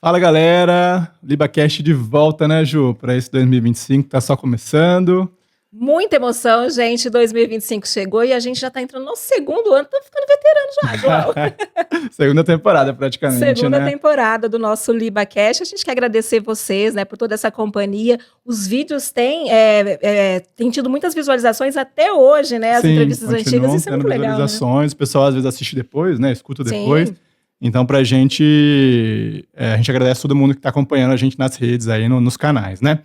Fala, galera! LibaCast de volta, né, Ju? Para esse 2025 que tá só começando. Muita emoção, gente. 2025 chegou e a gente já tá entrando no segundo ano. Estamos ficando veterano já, João. Segunda temporada, praticamente, Segunda né? temporada do nosso LibaCast. A gente quer agradecer vocês, né, por toda essa companhia. Os vídeos têm tido muitas visualizações até hoje, né? As entrevistas antigas. Isso é muito legal, visualizações. Né? O pessoal às vezes assiste depois, né? Escuta depois. Sim. Então, pra gente, a gente agradece todo mundo que tá acompanhando a gente nas redes aí, nos canais, né?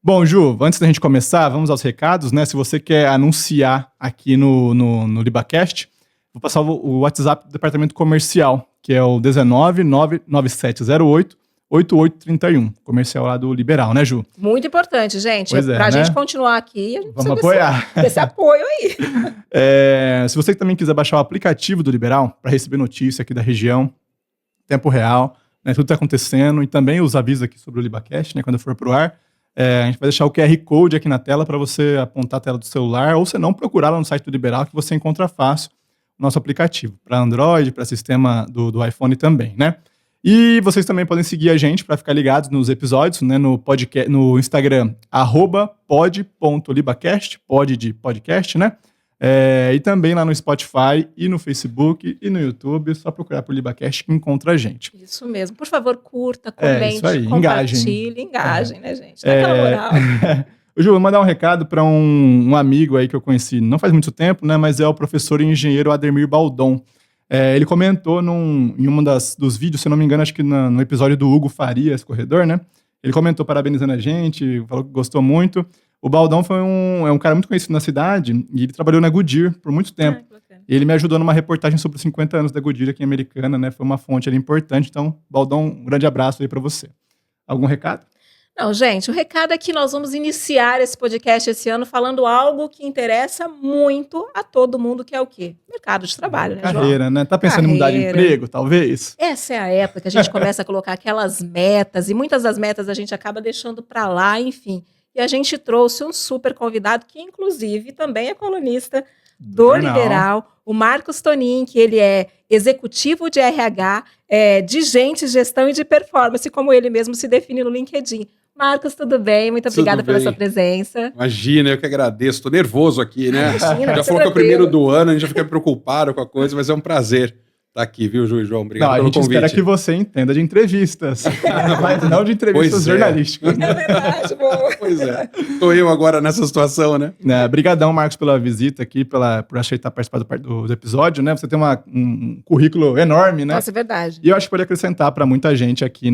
Bom, Ju, antes da gente começar, vamos aos recados, né? Se você quer anunciar aqui no LibaCast, vou passar o WhatsApp do departamento comercial, que é o 19997088831, comercial lá do Liberal, né, Ju? Muito importante, gente. Pra gente continuar aqui, a gente vamos apoiar. Esse apoio aí. Se você também quiser baixar o aplicativo do Liberal para receber notícia aqui da região, tempo real, né, tudo está acontecendo, e também os avisos aqui sobre o LibaCast, né, quando for pro ar, a gente vai deixar o QR Code aqui na tela para você apontar a tela do celular, ou se não, procurar lá no site do Liberal, que você encontra fácil o nosso aplicativo, para Android, para sistema do iPhone também, né? E vocês também podem seguir a gente para ficar ligados nos episódios, né, no Instagram, @pod.libacast, pod de podcast, né? E também lá no Spotify e no Facebook e no YouTube, só procurar por LibaCast que encontra a gente. Isso mesmo. Por favor, curta, comente, compartilhe, engajem, né, gente? Dá aquela moral. Ju, vou mandar um recado para um amigo aí que eu conheci não faz muito tempo, né? Mas é o professor e engenheiro Ademir Baldon. Ele comentou em um dos vídeos, se eu não me engano, acho que no episódio do Hugo Farias, corredor, né? Ele comentou parabenizando a gente, falou que gostou muito. O Baldão é um cara muito conhecido na cidade e ele trabalhou na Goodyear por muito tempo. E ele me ajudou numa reportagem sobre os 50 anos da Goodyear aqui em Americana, né? Foi uma fonte ali importante. Então, Baldão, um grande abraço aí para você. Algum recado? Não, gente, o recado é que nós vamos iniciar esse podcast esse ano falando algo que interessa muito a todo mundo, que é o quê? Mercado de trabalho, né, João? Carreira, né? Tá pensando em mudar de emprego, talvez? Essa é a época que a gente começa a colocar aquelas metas, e muitas das metas a gente acaba deixando para lá, enfim. E a gente trouxe um super convidado, que inclusive também é colunista do Liberal, o Marcos Tonin, que ele é executivo de RH, de gente, gestão e de performance, como ele mesmo se define no LinkedIn. Marcos, tudo bem? Muito obrigada pela sua presença. Imagina, eu que agradeço. Estou nervoso aqui, né? Imagina, já falou que é o primeiro do ano, a gente já fica preocupado com a coisa, mas é um prazer estar aqui, viu, Ju e João? Obrigado pelo convite. A gente espera que você entenda de entrevistas, mas não de entrevistas jornalísticas. É verdade, boa. Pois é. Estou eu agora nessa situação, né? Obrigadão, Marcos, pela visita aqui, por aceitar participar do episódio, né? Você tem um currículo enorme, né? Nossa, é verdade. E eu acho que pode acrescentar para muita gente aqui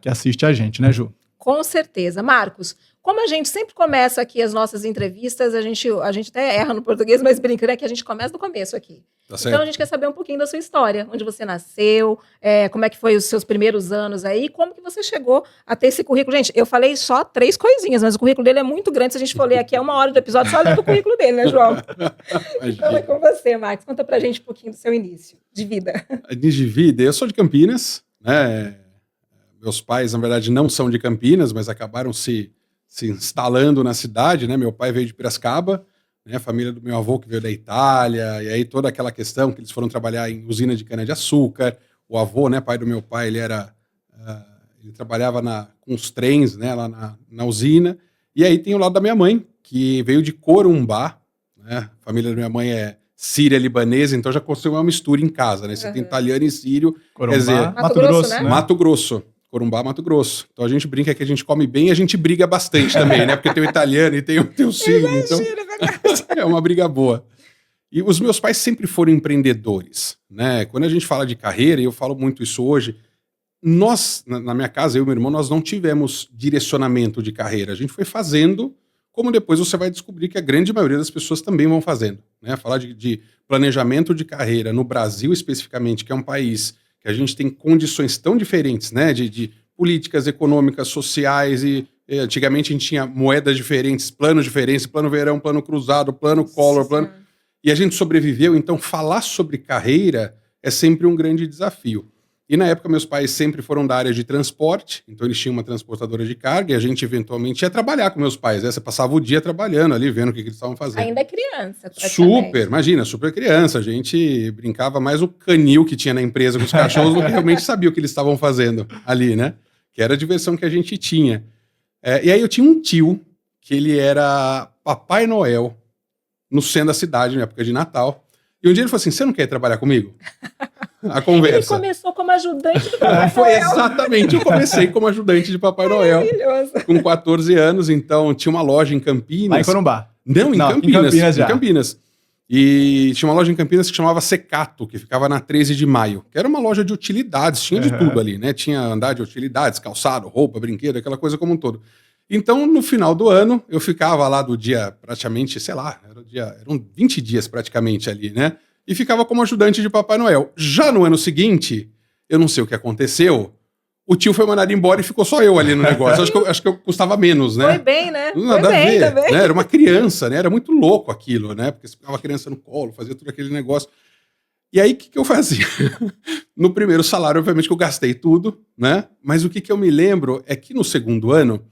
que assiste a gente, né, Ju? Com certeza. Marcos, como a gente sempre começa aqui as nossas entrevistas, a gente até erra no português, mas brincando é que a gente começa do começo aqui. Tá certo. Então a gente quer saber um pouquinho da sua história, onde você nasceu, como é que foi os seus primeiros anos aí, como que você chegou a ter esse currículo. Gente, eu falei só 3 coisinhas, mas o currículo dele é muito grande. Se a gente for ler aqui, é 1 hora do episódio só lendo o currículo dele, né, João? Então é com você, Marcos. Conta pra gente um pouquinho do seu início de vida. Início de vida? Eu sou de Campinas, né? Meus pais, na verdade, não são de Campinas, mas acabaram se instalando na cidade, né? Meu pai veio de Piracicaba, né? A família do meu avô que veio da Itália, e aí toda aquela questão que eles foram trabalhar em usina de cana-de-açúcar. O avô, né, pai do meu pai, ele trabalhava com os trens, né, lá na usina. E aí tem o lado da minha mãe, que veio de Corumbá, né? A família da minha mãe é síria-libanesa, então já construiu uma mistura em casa, né? Você tem italiano e sírio. Corumbá, quer dizer, Mato Grosso, né? Mato Grosso. Corumbá, Mato Grosso. Então a gente brinca que a gente come bem e a gente briga bastante também, né? Porque tem o italiano e tem o sírio. Então é uma briga boa. E os meus pais sempre foram empreendedores, né? Quando a gente fala de carreira, e eu falo muito isso hoje, nós, na minha casa, eu e meu irmão, nós não tivemos direcionamento de carreira. A gente foi fazendo, como depois você vai descobrir que a grande maioria das pessoas também vão fazendo, né? Falar de planejamento de carreira no Brasil especificamente, que é um país que a gente tem condições tão diferentes, né, de políticas econômicas, sociais, e antigamente a gente tinha moedas diferentes, planos diferentes, plano verão, plano cruzado, plano Collor, plano... E a gente sobreviveu, então falar sobre carreira é sempre um grande desafio. E na época meus pais sempre foram da área de transporte, então eles tinham uma transportadora de carga e a gente eventualmente ia trabalhar com meus pais, né? Você passava o dia trabalhando ali, vendo o que eles estavam fazendo. Ainda é criança. Super, imagina, super criança. A gente brincava mais o canil que tinha na empresa com os cachorros do que realmente sabia o que eles estavam fazendo ali, né? que era a diversão que a gente tinha. E aí eu tinha um tio, que ele era Papai Noel, no centro da cidade, na época de Natal. E um dia ele falou assim, você não quer trabalhar comigo? A conversa. Ele começou como ajudante do Papai Foi Noel. exatamente, eu comecei como ajudante de Papai Noel. Maravilhoso. Com 14 anos, então tinha uma loja em Campinas. Lá em Corumbá. Não, Não, Campinas. em Campinas já. Em Campinas. E tinha uma loja em Campinas que chamava Secato, que ficava na 13 de maio, que era uma loja de utilidades, tinha de tudo ali, né? Tinha andar de utilidades, calçado, roupa, brinquedo, aquela coisa como um todo. Então, no final do ano, eu ficava lá do dia praticamente, sei lá, eram 20 dias praticamente ali, né? E ficava como ajudante de Papai Noel. Já no ano seguinte, eu não sei o que aconteceu, o tio foi mandado embora e ficou só eu ali no negócio. Acho que eu custava menos, né? Foi bem, né? Nada Foi a bem ver, também. né? Era uma criança, né? Era muito louco aquilo, né? Porque você ficava a criança no colo, fazia todo aquele negócio. E aí, o que eu fazia? No primeiro salário, obviamente, que eu gastei tudo, né? Mas o que eu me lembro é que no segundo ano,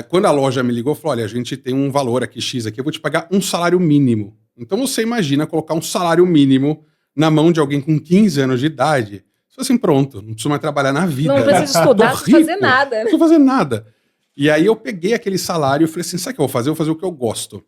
quando a loja me ligou, falou, olha, a gente tem um valor aqui, X aqui, eu vou te pagar um salário mínimo. Então você imagina colocar um salário mínimo na mão de alguém com 15 anos de idade. Você assim, pronto, não preciso mais trabalhar na vida. Não precisa estudar, não precisa fazer nada. Não precisa fazer nada. E aí eu peguei aquele salário e falei assim, sabe o que eu vou fazer? Eu vou fazer o que eu gosto.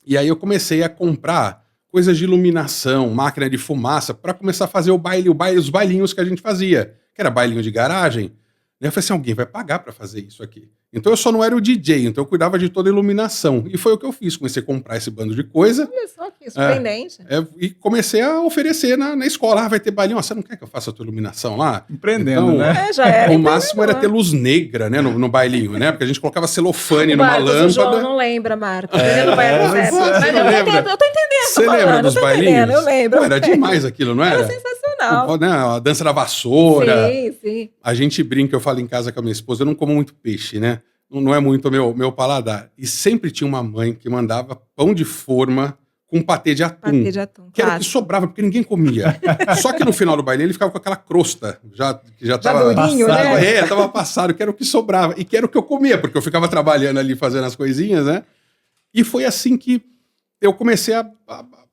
E aí eu comecei a comprar coisas de iluminação, máquina de fumaça, para começar a fazer os bailinhos que a gente fazia, que era bailinho de garagem. Eu falei assim, alguém vai pagar para fazer isso aqui. Então eu só não era o DJ, então eu cuidava de toda a iluminação. E foi o que eu fiz, comecei a comprar esse bando de coisa. Olha só que surpreendente. E comecei a oferecer na escola. Vai ter bailinho, você não quer que eu faça a tua iluminação lá? Empreendendo, então, né? Já era. O máximo era ter luz negra, né, no bailinho, né? Porque a gente colocava celofane numa lâmpada. O João não lembra, Marcos. Ele não vai Mas eu tô entendendo. Você lembra dos bailinhos? Eu lembro. Pô, era demais aquilo, não era? Era sensacional. Né, a dança da vassoura. Sim. A gente brinca, eu falo em casa com a minha esposa, eu não como muito peixe, né? Não é muito meu paladar. E sempre tinha uma mãe que mandava pão de forma com patê de atum. Patê de atum, que era o que sobrava, porque ninguém comia. Só que no final do baile ele ficava com aquela crosta, que já tava durinho, passado, né? Tava passado, que era o que sobrava. E que era o que eu comia, porque eu ficava trabalhando ali, fazendo as coisinhas, né? E foi assim que eu comecei a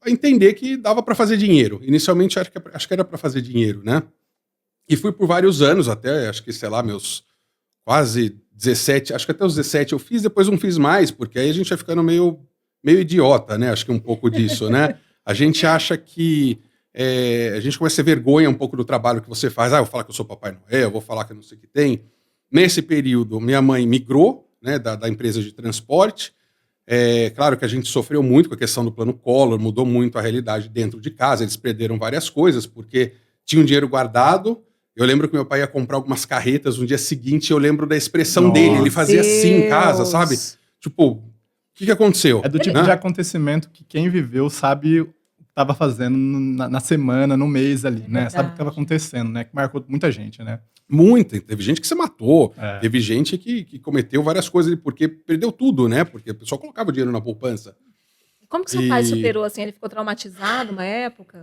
entender que dava para fazer dinheiro. Inicialmente, acho que era para fazer dinheiro, né? E fui por vários anos, até, acho que, sei lá, meus quase 17, acho que até os 17 eu fiz, depois não fiz mais, porque aí a gente vai ficando meio idiota, né? Acho que um pouco disso, né? A gente acha que a gente começa a ter vergonha um pouco do trabalho que você faz. Eu vou falar que eu sou Papai Noel, eu vou falar que eu não sei o que tem. Nesse período, minha mãe migrou, né, da empresa de transporte. Claro que a gente sofreu muito com a questão do plano Collor, mudou muito a realidade dentro de casa, eles perderam várias coisas, porque tinham dinheiro guardado. Eu lembro que meu pai ia comprar algumas carretas no dia seguinte, eu lembro da expressão dele, ele fazia assim em casa, sabe? Tipo, o que aconteceu? É do tipo de acontecimento que quem viveu sabe o que estava fazendo na semana, no mês ali, né? Sabe o que estava acontecendo, né? Que marcou muita gente, né? Muita. Teve gente que se matou, teve gente que cometeu várias coisas porque perdeu tudo, né? Porque o pessoal colocava o dinheiro na poupança. Como que seu pai superou assim? Ele ficou traumatizado uma época?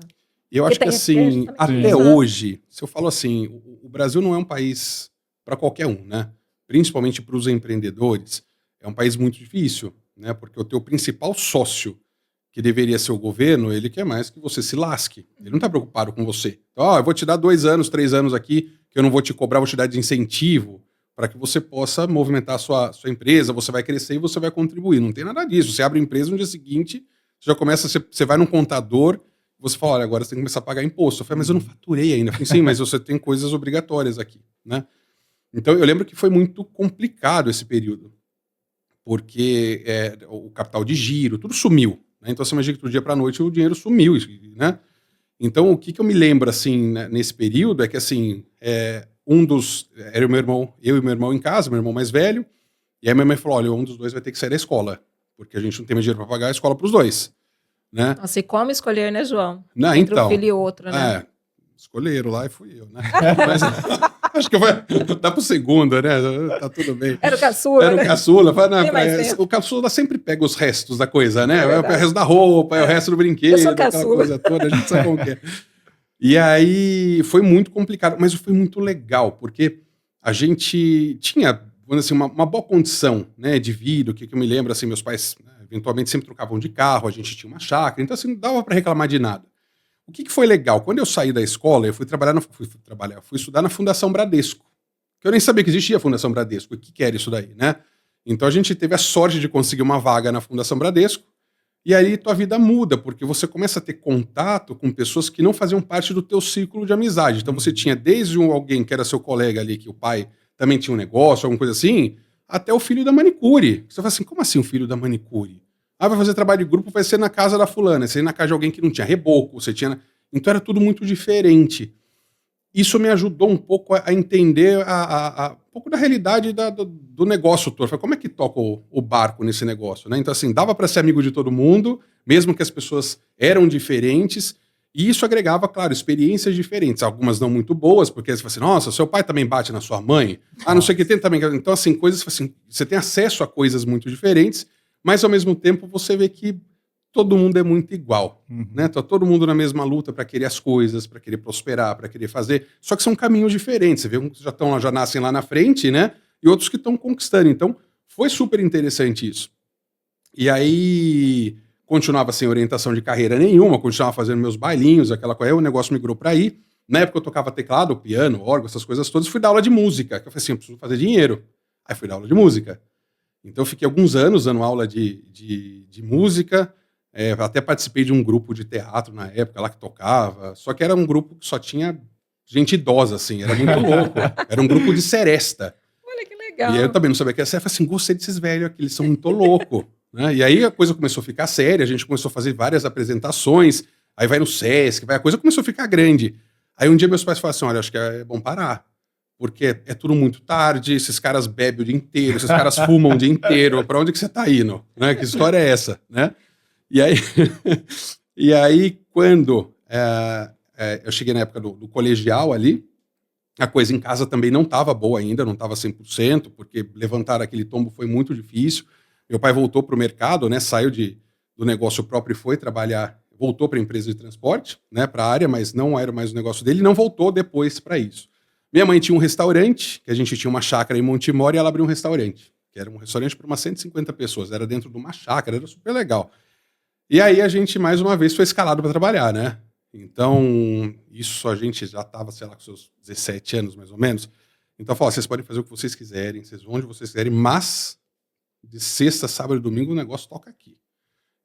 Eu acho que assim, até hoje, se eu falo assim, o Brasil não é um país para qualquer um, né? Principalmente para os empreendedores, é um país muito difícil, né? Porque o teu principal sócio, que deveria ser o governo, ele quer mais que você se lasque. Ele não está preocupado com você. Então, eu vou te dar 2 anos, 3 anos aqui, que eu não vou te cobrar, vou te dar de incentivo para que você possa movimentar a sua empresa, você vai crescer e você vai contribuir. Não tem nada disso. Você abre a empresa no dia seguinte, você já começa, você vai num contador, você fala, olha, agora você tem que começar a pagar imposto. Eu falei, mas eu não faturei ainda. Eu falei, sim, mas você tem coisas obrigatórias aqui, né? Então, eu lembro que foi muito complicado esse período, porque o capital de giro, tudo sumiu, né? Então, você imagina que do dia para a noite o dinheiro sumiu, né? Então, o que eu me lembro, assim, né, nesse período é que, assim, era o meu irmão, eu e meu irmão em casa, meu irmão mais velho, e aí minha mãe falou, olha, um dos dois vai ter que sair da escola, porque a gente não tem mais dinheiro para pagar a escola para os dois. Né? Nossa, e como escolher, né, João? Não, entre então, um filho e outro, né? Escolheram lá e fui eu, né? Mas acho que dá pro segundo, né? Tá tudo bem. Era o caçula, Era né? o caçula. O caçula sempre pega os restos da coisa, né? É o resto da roupa, o resto do brinquedo, eu sou aquela caçula. coisa toda, a gente sabe como que é. E aí foi muito complicado, mas foi muito legal, porque a gente tinha, vamos dizer assim, uma boa condição, né, de vida. O que eu me lembro, assim, meus pais, né, eventualmente sempre trocavam de carro, a gente tinha uma chácara, então assim, não dava para reclamar de nada. O que foi legal? Quando eu saí da escola, eu fui estudar na Fundação Bradesco, que eu nem sabia que existia a Fundação Bradesco, o que era isso daí, né? Então a gente teve a sorte de conseguir uma vaga na Fundação Bradesco, e aí tua vida muda, porque você começa a ter contato com pessoas que não faziam parte do teu círculo de amizade. Então você tinha desde alguém que era seu colega ali, que o pai também tinha um negócio, alguma coisa assim, até o filho da manicure. Você fala assim, como assim o filho da manicure? Vai fazer trabalho de grupo, vai ser na casa da fulana, você ia na casa de alguém que não tinha reboco, você tinha... Então era tudo muito diferente. Isso me ajudou um pouco a entender um pouco da realidade do negócio todo. Como é que toca o barco nesse negócio, né? Então, assim, dava para ser amigo de todo mundo, mesmo que as pessoas eram diferentes, e isso agregava, claro, experiências diferentes. Algumas não muito boas, porque você fala assim, nossa, seu pai também bate na sua mãe? Ah, não sei o que tem também. Então, assim, coisas assim, você tem acesso a coisas muito diferentes, mas ao mesmo tempo você vê que todo mundo é muito igual, né? Tá todo mundo na mesma luta para querer as coisas, para querer prosperar, para querer fazer. Só que são caminhos diferentes. Você vê uns que já nascem lá na frente, né? E outros que estão conquistando. Então, foi super interessante isso. E aí, continuava sem orientação de carreira nenhuma, continuava fazendo meus bailinhos, aquela coisa. Aí o negócio migrou para aí. Na época eu tocava teclado, piano, órgão, essas coisas todas. Fui dar aula de música. Que eu falei assim, eu preciso fazer dinheiro. Aí fui dar aula de música. Então, eu fiquei alguns anos dando aula de música. Até participei de um grupo de teatro na época lá que tocava, só que era um grupo que só tinha gente idosa, assim, era muito louco. Era um grupo de seresta. Olha que legal. E aí eu também não sabia o que era. Eu falei assim, gostei desses velhos aqui, eles são muito loucos. Né? E aí a coisa começou a ficar séria, a gente começou a fazer várias apresentações, aí vai no Sesc, a coisa começou a ficar grande. Aí um dia meus pais falaram assim, olha, acho que é bom parar, porque é tudo muito tarde, esses caras bebem o dia inteiro, esses caras fumam o dia inteiro, pra onde que você tá indo? Né? Que história é essa? Né? E aí quando eu cheguei na época do colegial ali, a coisa em casa também não estava boa ainda, não estava 100%, porque levantar aquele tombo foi muito difícil. Meu pai voltou para o mercado, né, saiu do negócio próprio e foi trabalhar, voltou para a empresa de transporte, né, para a área, mas não era mais o negócio dele, e não voltou depois para isso. Minha mãe tinha um restaurante, que a gente tinha uma chácara em Montemor, e ela abriu um restaurante, que era um restaurante para umas 150 pessoas, era dentro de uma chácara, era super legal. E aí a gente, mais uma vez, foi escalado para trabalhar, né? Então, isso a gente já estava, sei lá, com seus 17 anos, mais ou menos. Então, falou, vocês podem fazer o que vocês quiserem, vocês vão onde vocês quiserem, mas de sexta, sábado e domingo o negócio toca aqui.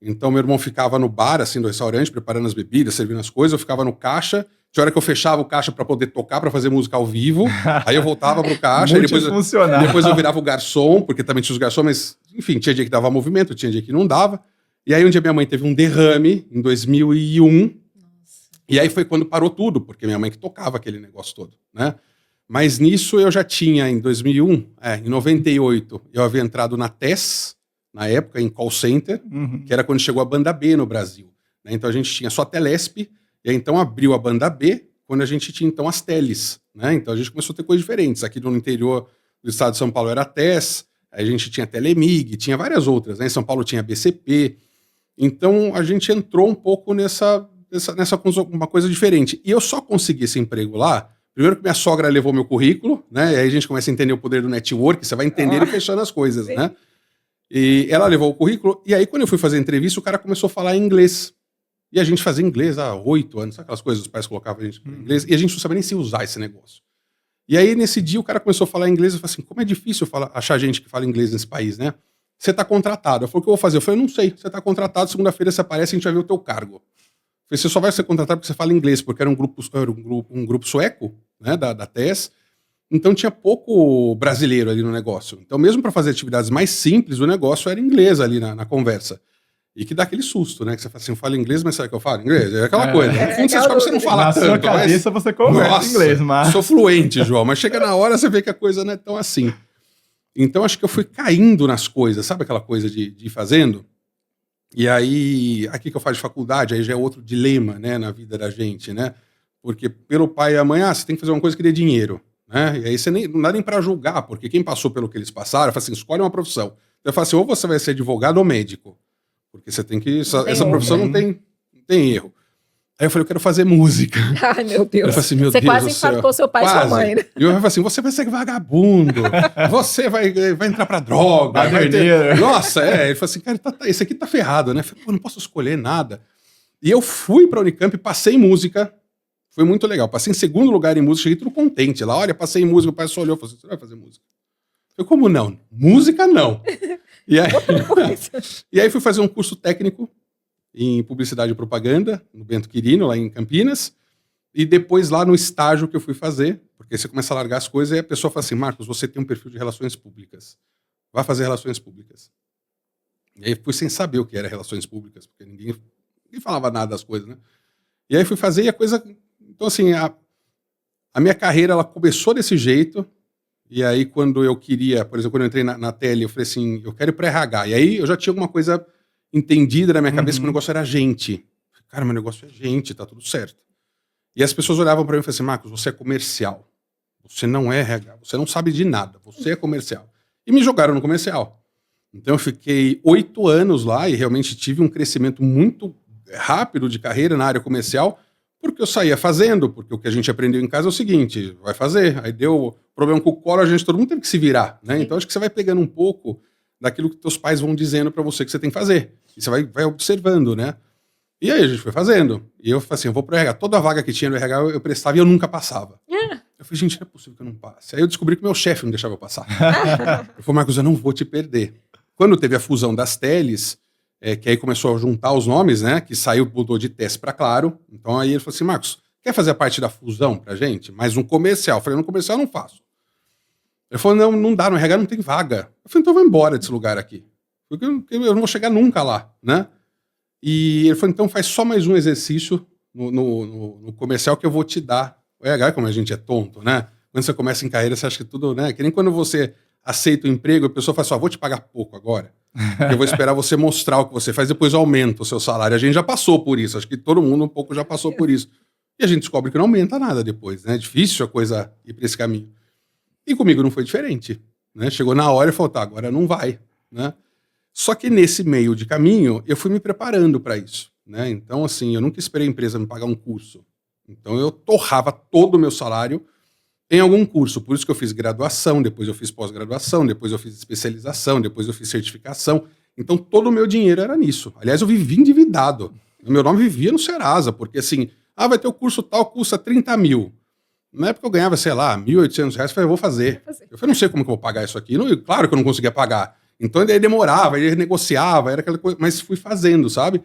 Então, meu irmão ficava no bar, assim, do restaurante, preparando as bebidas, servindo as coisas, eu ficava no caixa, tinha hora que eu fechava o caixa para poder tocar, para fazer música ao vivo, aí eu voltava pro caixa, depois eu virava o garçom, porque também tinha os garçons, mas, enfim, tinha dia que dava movimento, tinha dia que não dava. E aí um dia minha mãe teve um derrame, em 2001, e aí foi quando parou tudo, porque minha mãe que tocava aquele negócio todo, né? Mas nisso eu já tinha, em 2001, em 98, eu havia entrado na TES, na época, em call center, que era quando chegou a banda B no Brasil. Né? Então a gente tinha só Telesp, e aí então abriu a banda B, quando a gente tinha então as teles. Né? Então a gente começou a ter coisas diferentes. Aqui no interior do estado de São Paulo era a TES, aí a gente tinha Telemig, tinha várias outras. Né? Em São Paulo tinha BCP. Então a gente entrou um pouco nessa uma coisa diferente. E eu só consegui esse emprego lá, primeiro que minha sogra levou meu currículo, né? E aí a gente começa a entender o poder do network, você vai entender e fechando as coisas, sim, né? E ela levou o currículo, e aí quando eu fui fazer a entrevista, o cara começou a falar inglês. E a gente fazia inglês há 8 anos, sabe aquelas coisas, os pais colocavam a gente em inglês, e a gente não sabia nem se usar esse negócio. E aí nesse dia o cara começou a falar inglês, eu falei assim, como é difícil achar gente que fala inglês nesse país, né? Você tá contratado. Eu falei, o que eu vou fazer? Eu falei, não sei, você tá contratado, segunda-feira você aparece e a gente vai ver o teu cargo. Eu falei, você só vai ser contratado porque você fala inglês, porque era um grupo sueco, né, da TES, então tinha pouco brasileiro ali no negócio. Então mesmo para fazer atividades mais simples, o negócio era inglês ali na conversa. E que dá aquele susto, né, que você fala assim, eu falo inglês, mas será que eu falo inglês? É aquela coisa. No fundo você descobre que você não fala tanto. Na sua cabeça você conversa inglês, mas... Sou fluente, João, mas chega na hora você vê que a coisa não é tão assim. Então acho que eu fui caindo nas coisas, sabe aquela coisa de ir fazendo? E aí, aqui que eu faço de faculdade, aí já é outro dilema, né, na vida da gente, né? Porque pelo pai e a mãe, você tem que fazer uma coisa que dê dinheiro, né? E aí você não dá nem pra julgar, porque quem passou pelo que eles passaram, fala assim, escolhe uma profissão. Então eu falo assim, ou você vai ser advogado ou médico, porque você tem que... Essa profissão não tem erro. Aí eu falei, eu quero fazer música. Ai, meu Deus. Eu falei assim, meu você Deus quase infartou seu pai e sua mãe, né? E eu falei assim, você vai ser vagabundo, você vai entrar pra droga. Nossa, ele falou assim, cara, esse aqui tá ferrado, né? Eu falei, pô, não posso escolher nada. E eu fui pra Unicamp, passei em música, Foi muito legal. Passei em segundo lugar em música, cheguei tudo contente lá. Olha, passei em música, o pai só olhou e falou assim, você vai fazer música? Eu, como não? Música não. E aí fui fazer um curso técnico em publicidade e propaganda, no Bento Quirino, lá em Campinas. E depois lá no estágio que eu fui fazer, porque você começa a largar as coisas e a pessoa fala assim, Marcos, você tem um perfil de relações públicas. Vai fazer relações públicas. E aí fui sem saber o que era relações públicas, porque ninguém falava nada das coisas, né? E aí fui fazer e a coisa... Então, assim, a minha carreira, ela começou desse jeito. E aí, quando eu queria... Por exemplo, quando eu entrei na tele, eu falei assim, eu quero ir para RH. E aí, eu já tinha alguma coisa entendida na minha cabeça que o negócio era gente. Cara, meu negócio é gente, tá tudo certo. E as pessoas olhavam para mim e falavam assim, Marcos, você é comercial. Você não é RH. Você não sabe de nada. Você é comercial. E me jogaram no comercial. Então, eu fiquei 8 anos lá e realmente tive um crescimento muito rápido de carreira na área comercial, porque eu saía fazendo, porque o que a gente aprendeu em casa é o seguinte, vai fazer. Aí deu problema com o colo, todo mundo teve que se virar, né? Então, acho que você vai pegando um pouco daquilo que teus pais vão dizendo para você que você tem que fazer. E você vai observando, né? E aí a gente foi fazendo. E eu falei assim, eu vou pro RH. Toda a vaga que tinha no RH eu prestava e eu nunca passava. Eu falei, gente, não é possível que eu não passe. Aí eu descobri que meu chefe não deixava eu passar. Eu falei, Marcos, eu não vou te perder. Quando teve a fusão das teles, que aí começou a juntar os nomes, né? Que saiu, mudou de TES para Claro. Então aí ele falou assim, Marcos, quer fazer a parte da fusão pra gente? Mais um comercial. Eu falei, no comercial eu não faço. Ele falou, não dá, no RH não tem vaga. Eu falei, então eu vou embora desse lugar aqui. Porque eu não vou chegar nunca lá, né? E ele falou, então faz só mais um exercício no comercial que eu vou te dar. O RH, como a gente é tonto, né? Quando você começa em carreira, você acha que tudo, né? Que nem quando você aceita o emprego, a pessoa fala assim, vou te pagar pouco agora. Eu vou esperar você mostrar o que você faz, depois eu aumento o seu salário. A gente já passou por isso, acho que todo mundo um pouco já passou por isso. E a gente descobre que não aumenta nada depois, né? É difícil a coisa ir para esse caminho. E comigo não foi diferente, né? Chegou na hora e falou, tá, agora não vai, né? Só que nesse meio de caminho, eu fui me preparando para isso, né? Então, assim, eu nunca esperei a empresa me pagar um curso. Então, eu torrava todo o meu salário em algum curso. Por isso que eu fiz graduação, depois eu fiz pós-graduação, depois eu fiz especialização, depois eu fiz certificação. Então, todo o meu dinheiro era nisso. Aliás, eu vivi endividado. O meu nome vivia no Serasa, porque assim, vai ter o curso tal, custa 30 mil. Na época eu ganhava, sei lá, R$1.800. Eu falei, eu vou fazer. Eu falei, não sei como que eu vou pagar isso aqui. Não, claro que eu não conseguia pagar. Então ele demorava, ele negociava, era aquela coisa, mas fui fazendo, sabe?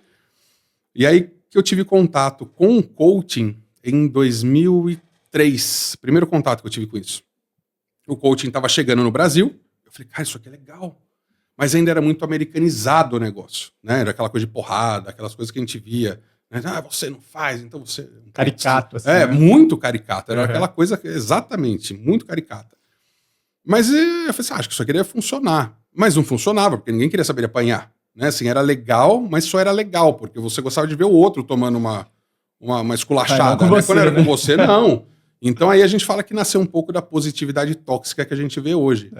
E aí que eu tive contato com o coaching em 2003. Primeiro contato que eu tive com isso. O coaching estava chegando no Brasil. Eu falei, cara, isso aqui é legal. Mas ainda era muito americanizado o negócio, né? Era aquela coisa de porrada, aquelas coisas que a gente via. Né? Você não faz, então você... Caricato, assim. Né? Muito caricato. Era aquela coisa, exatamente, muito caricata. Mas eu falei assim, acho que isso aqui ia funcionar. Mas não funcionava, porque ninguém queria saber apanhar. Né? Assim, era legal, mas só era legal, porque você gostava de ver o outro tomando uma esculachada. Né? Quando era com você, não. Então aí a gente fala que nasceu um pouco da positividade tóxica que a gente vê hoje.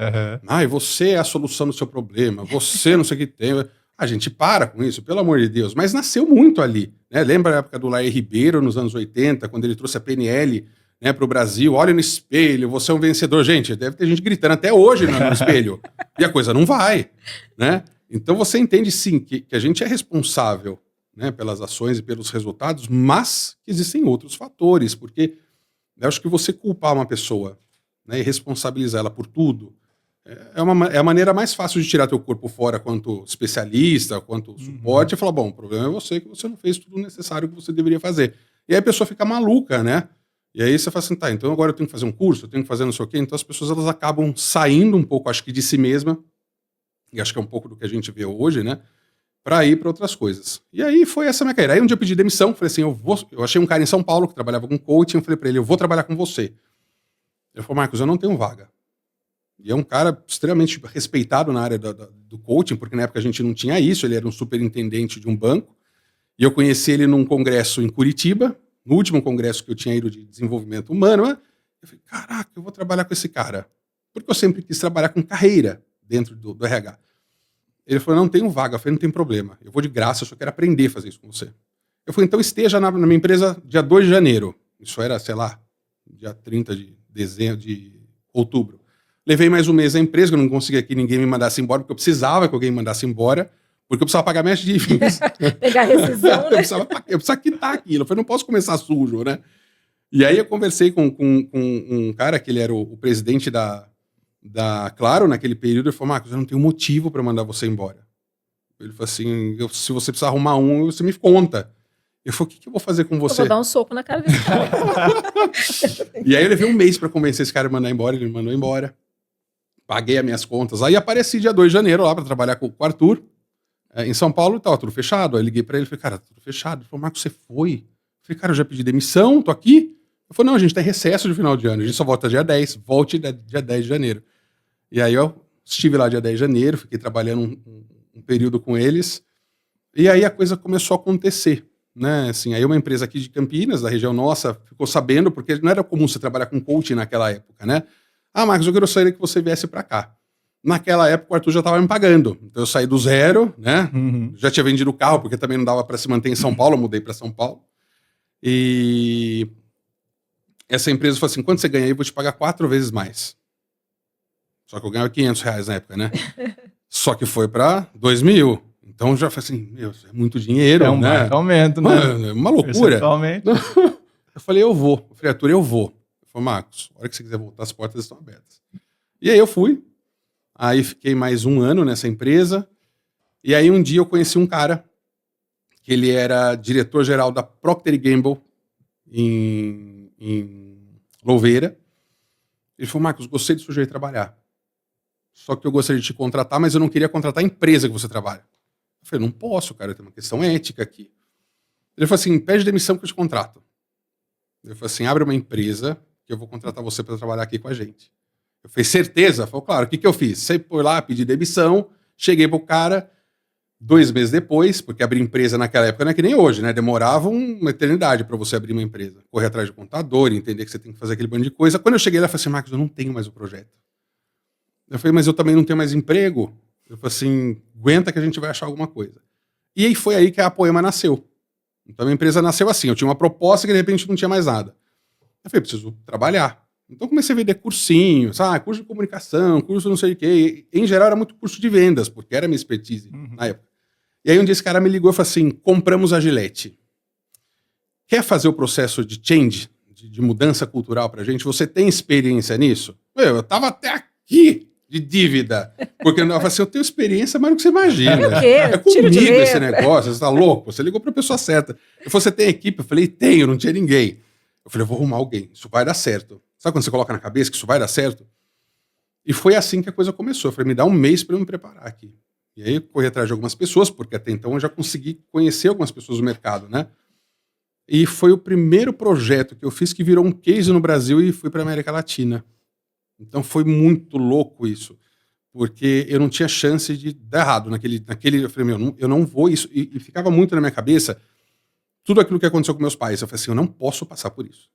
E você é a solução do seu problema, você não sei o que tem. A gente para com isso, pelo amor de Deus. Mas nasceu muito ali. Né? Lembra a época do Lair Ribeiro, nos anos 80, quando ele trouxe a PNL, né, para o Brasil? Olha no espelho, você é um vencedor. Gente, deve ter gente gritando até hoje no espelho. E a coisa não vai. Né? Então você entende, sim, que a gente é responsável, né, pelas ações e pelos resultados, mas que existem outros fatores. Porque eu acho que você culpar uma pessoa, né, e responsabilizar ela por tudo é a maneira mais fácil de tirar teu corpo fora quanto especialista, quanto suporte, e falar, bom, o problema é você, que você não fez tudo necessário que você deveria fazer. E aí a pessoa fica maluca, né? E aí você fala assim, tá, então agora eu tenho que fazer um curso, eu tenho que fazer não sei o quê. Então as pessoas, elas acabam saindo um pouco, acho que de si mesma, e acho que é um pouco do que a gente vê hoje, né? Pra ir pra outras coisas. E aí foi essa minha carreira. Aí um dia eu pedi demissão, falei assim, eu achei um cara em São Paulo que trabalhava com coaching, eu falei pra ele, eu vou trabalhar com você. Ele falou, Marcos, eu não tenho vaga. E é um cara extremamente respeitado na área do coaching, porque na época a gente não tinha isso, ele era um superintendente de um banco, e eu conheci ele num congresso em Curitiba, no último congresso que eu tinha ido de desenvolvimento humano. Eu falei, caraca, eu vou trabalhar com esse cara. Porque eu sempre quis trabalhar com carreira dentro do RH. Ele falou, não tenho vaga. Eu falei, não tem problema, eu vou de graça, eu só quero aprender a fazer isso com você. Eu falei, então esteja na minha empresa dia 2 de janeiro. Isso era, sei lá, dia 30 de outubro. Levei mais um mês à empresa, que eu não conseguia que ninguém me mandasse embora, porque eu precisava que alguém me mandasse embora, porque eu precisava pagar minhas dívidas. Pegar a rescisão, né? eu precisava quitar aquilo. Eu falei, não posso começar sujo, né? E aí eu conversei com um cara que ele era o presidente da Claro naquele período. Ele falou, Marcos, eu não tenho motivo para mandar você embora. Ele falou assim, se você precisar arrumar você me conta. Eu falei, o que eu vou fazer com você? Eu vou dar um soco na cara desse cara. E aí eu levei um mês para convencer esse cara a mandar embora. Ele me mandou embora. Paguei as minhas contas. Aí apareci dia 2 de janeiro lá para trabalhar com o Arthur. Em São Paulo, tava tudo fechado. Aí liguei para ele e falei, cara, tudo fechado. Ele falou, Marcos, você foi? Eu falei, cara, eu já pedi demissão, tô aqui. Eu falei, não, a gente tá em recesso de final de ano. A gente só volta dia 10. Volte dia 10 de janeiro. E aí eu estive lá dia 10 de janeiro. Fiquei trabalhando um período com eles. E aí a coisa começou a acontecer. Né? Assim, aí uma empresa aqui de Campinas, da região nossa, ficou sabendo, porque não era comum você trabalhar com coaching naquela época, né? Ah, Marcos, eu gostaria que você viesse para cá. Naquela época o Arthur já estava me pagando, então eu saí do zero, né? Já tinha vendido o carro, porque também não dava para se manter em São Paulo, eu mudei para São Paulo. E essa empresa falou assim, quanto você ganha aí, eu vou te pagar 4 vezes mais. Só que eu ganhava R$500 na época, né? Só que foi para 2.000. Então já falei assim, meu, é muito dinheiro, é um né? aumento, né? Mano, é uma loucura. Eu falei, eu vou. Eu falei, Arthur, eu vou. Ele falou, Marcos, a hora que você quiser voltar, as portas estão abertas. E aí eu fui. Aí fiquei mais 1 ano nessa empresa. E aí um dia eu conheci um cara, que ele era diretor-geral da Procter & Gamble em Louveira. Ele falou, Marcos, gostei do seu jeito de trabalhar. Só que eu gostaria de te contratar, mas eu não queria contratar a empresa que você trabalha. Eu falei, não posso, cara, tem uma questão ética aqui. Ele falou assim, pede demissão que eu te contrato. Ele falou assim, abre uma empresa que eu vou contratar você para trabalhar aqui com a gente. Eu falei, certeza? Falei, claro, o que eu fiz? Você foi lá, pedi demissão, cheguei pro cara, 2 meses depois, porque abrir empresa naquela época não é que nem hoje, né? Demorava uma eternidade para você abrir uma empresa. Correr atrás de contador, entender que você tem que fazer aquele bando de coisa. Quando eu cheguei lá, eu falei assim, Marcos, eu não tenho mais o projeto. Eu falei, mas eu também não tenho mais emprego. Eu falei assim, aguenta que a gente vai achar alguma coisa. E aí foi aí que a Apoema nasceu. Então a empresa nasceu assim, eu tinha uma proposta que de repente não tinha mais nada. Eu falei, preciso trabalhar. Então comecei a vender cursinhos, curso de comunicação, curso não sei o quê. E, em geral era muito curso de vendas, porque era minha expertise na época. E aí um dia esse cara me ligou e falou assim, compramos a Gillette. Quer fazer o processo de change, de mudança cultural pra gente? Você tem experiência nisso? Eu tava até aqui de dívida. Porque eu falei assim, eu tenho experiência, mas não que você imagina. É comigo esse negócio, você tá louco? Você ligou pra pessoa certa. Eu falei, você tem equipe? Eu falei, tenho, não tinha ninguém. Eu falei, eu vou arrumar alguém, isso vai dar certo. Sabe quando você coloca na cabeça que isso vai dar certo? E foi assim que a coisa começou. Eu falei, me dá 1 mês para eu me preparar aqui. E aí eu corri atrás de algumas pessoas, porque até então eu já consegui conhecer algumas pessoas do mercado, né? E foi o primeiro projeto que eu fiz que virou um case no Brasil e fui para a América Latina. Então foi muito louco isso, porque eu não tinha chance de dar errado naquele eu falei, eu não vou isso. E ficava muito na minha cabeça tudo aquilo que aconteceu com meus pais. Eu falei assim, eu não posso passar por isso.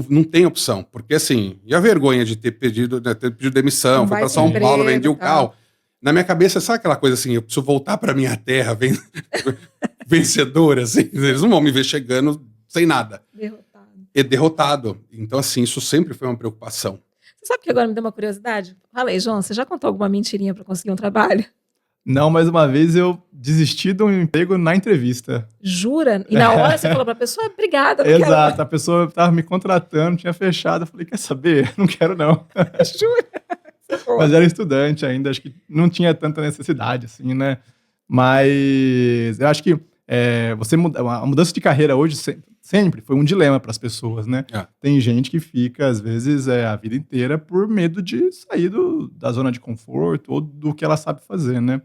Não tem opção, porque assim, e a vergonha de ter pedido demissão, foi para São Paulo, vendi o carro. Na minha cabeça, sabe aquela coisa assim, eu preciso voltar para minha terra vencedora, assim, eles não vão me ver chegando sem nada. Derrotado. Então assim, isso sempre foi uma preocupação. Você sabe que agora me deu uma curiosidade? Falei, João, você já contou alguma mentirinha para conseguir um trabalho? Não, mas uma vez eu desisti de um emprego na entrevista. Jura? E na hora você falou pra pessoa, obrigada. Exato, quero. A pessoa estava me contratando, tinha fechado. Eu falei, quer saber? Não quero não. Jura? Mas era estudante ainda, acho que não tinha tanta necessidade, assim, né? Mas eu acho que a mudança de carreira hoje sempre foi um dilema para as pessoas, né? Tem gente que fica, às vezes, a vida inteira por medo de sair da zona de conforto ou do que ela sabe fazer, né?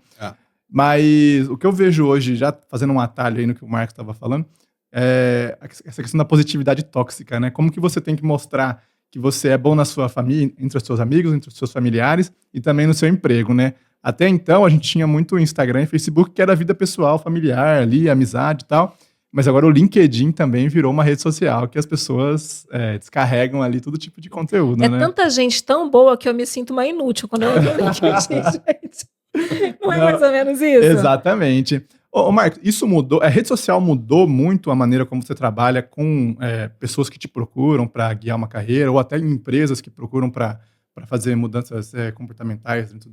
Mas o que eu vejo hoje, já fazendo um atalho aí no que o Marcos estava falando, é essa questão da positividade tóxica, né? Como que você tem que mostrar que você é bom na sua família, entre os seus amigos, entre os seus familiares e também no seu emprego, né? Até então, a gente tinha muito Instagram e Facebook, que era vida pessoal, familiar, ali, amizade e tal. Mas agora o LinkedIn também virou uma rede social que as pessoas descarregam ali todo tipo de conteúdo, né? Tanta gente tão boa que eu me sinto uma inútil quando eu entro no LinkedIn, gente. Não é mais ou menos isso? Exatamente. Ô Marcos, isso mudou, a rede social mudou muito a maneira como você trabalha com pessoas que te procuram para guiar uma carreira ou até empresas que procuram para fazer mudanças comportamentais dentro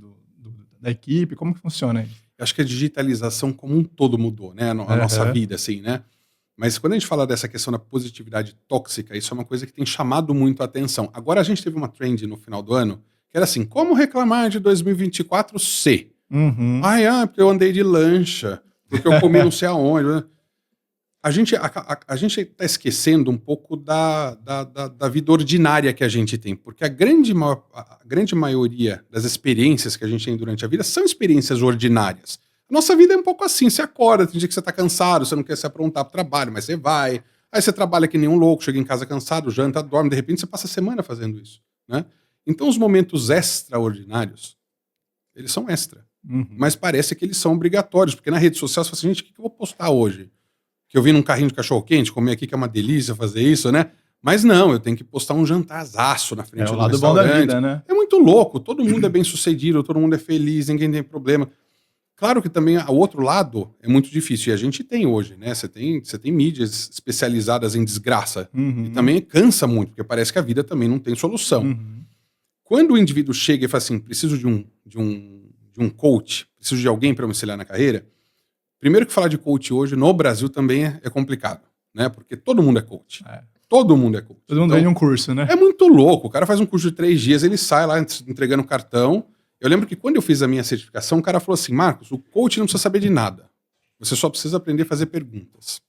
da equipe? Como que funciona isso? Acho que a digitalização como um todo mudou, né? A nossa vida, assim, né? Mas quando a gente fala dessa questão da positividade tóxica, isso é uma coisa que tem chamado muito a atenção. Agora a gente teve uma trend no final do ano, que era assim, como reclamar de 2024C? Porque eu andei de lancha, porque eu comi não sei aonde. A gente está esquecendo um pouco da vida ordinária que a gente tem, porque a grande maioria das experiências que a gente tem durante a vida são experiências ordinárias. A nossa vida é um pouco assim, você acorda, tem dia que você está cansado, você não quer se aprontar para o trabalho, mas você vai, aí você trabalha que nem um louco, chega em casa cansado, janta, dorme, de repente você passa a semana fazendo isso, né? Então os momentos extraordinários, eles são extra, mas parece que eles são obrigatórios, porque na rede social você fala assim, gente, o que eu vou postar hoje? Que eu vim num carrinho de cachorro-quente, comer aqui que é uma delícia fazer isso, né? Mas não, eu tenho que postar um jantarzaço na frente do lado restaurante. bom da vida, né? É muito louco, todo mundo é bem sucedido, todo mundo é feliz, ninguém tem problema. Claro que também o outro lado é muito difícil, e a gente tem hoje, né? Você tem mídias especializadas em desgraça, e também cansa muito, porque parece que a vida também não tem solução. Quando o indivíduo chega e fala assim, preciso de um coach, preciso de alguém para me auxiliar na carreira, primeiro que falar de coach hoje no Brasil também é complicado, né? Porque todo mundo é coach. Todo mundo é coach. Todo mundo vende um curso, né? É muito louco. O cara faz um curso de 3 dias, ele sai lá entregando cartão. Eu lembro que quando eu fiz a minha certificação, o cara falou assim, Marcos, o coach não precisa saber de nada. Você só precisa aprender a fazer perguntas.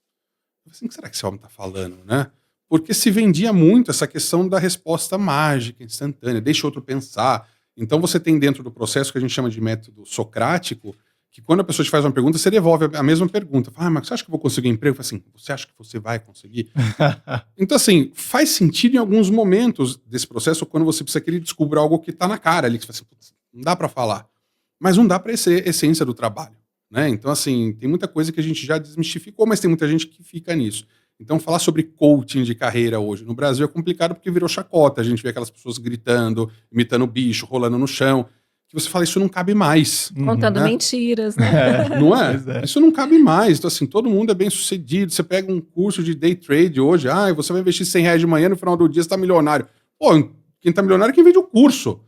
Eu falei assim, o que será que esse homem está falando, né? Porque se vendia muito essa questão da resposta mágica, instantânea, deixa outro pensar. Então você tem dentro do processo que a gente chama de método socrático, que quando a pessoa te faz uma pergunta, você devolve a mesma pergunta. Fala, mas você acha que eu vou conseguir um emprego? Eu falo assim, você acha que você vai conseguir? Então, assim, faz sentido em alguns momentos desse processo, quando você precisa que ele descubra algo que está na cara ali, que você fala assim, não dá para falar. Mas não dá para ser essência do trabalho, né? Então, assim, tem muita coisa que a gente já desmistificou, mas tem muita gente que fica nisso. Então, falar sobre coaching de carreira hoje no Brasil é complicado porque virou chacota. A gente vê aquelas pessoas gritando, imitando bicho, rolando no chão. Que você fala, isso não cabe mais. Contando mentiras, né? Não é? Isso não cabe mais. Então, assim, todo mundo é bem sucedido. Você pega um curso de day trade hoje, você vai investir R$100 de manhã, no final do dia você está milionário. Pô, quem está milionário é quem vende o curso.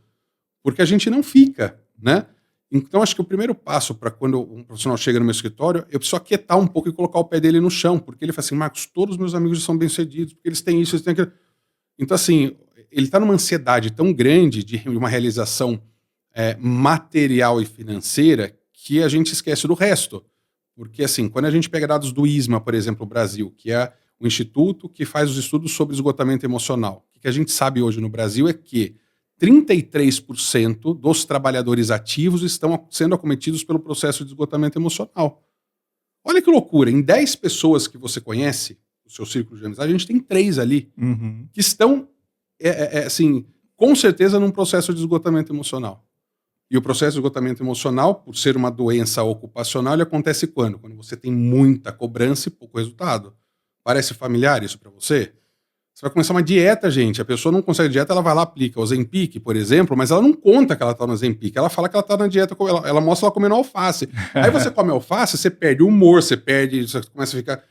Porque a gente não fica, né? Então, acho que o primeiro passo para quando um profissional chega no meu escritório, eu preciso aquietar um pouco e colocar o pé dele no chão. Porque ele fala assim, Marcos, todos os meus amigos são bem-sucedidos, porque eles têm isso, eles têm aquilo. Então, assim, ele está numa ansiedade tão grande de uma realização material e financeira que a gente esquece do resto. Porque, assim, quando a gente pega dados do ISMA, por exemplo, o Brasil, que é o instituto que faz os estudos sobre esgotamento emocional, o que a gente sabe hoje no Brasil é que 33% dos trabalhadores ativos estão sendo acometidos pelo processo de esgotamento emocional. Olha que loucura, em 10 pessoas que você conhece, o seu círculo de amizade, a gente tem 3 ali, que estão, assim, com certeza num processo de esgotamento emocional. E o processo de esgotamento emocional, por ser uma doença ocupacional, ele acontece quando? Quando você tem muita cobrança e pouco resultado. Parece familiar isso para você? Você vai começar uma dieta, gente. A pessoa não consegue dieta, ela vai lá, aplica o Ozempic, por exemplo, mas ela não conta que ela tá no Ozempic. Ela fala que ela tá na dieta, ela mostra ela comendo alface. Aí você come alface, você perde o humor, você começa a ficar...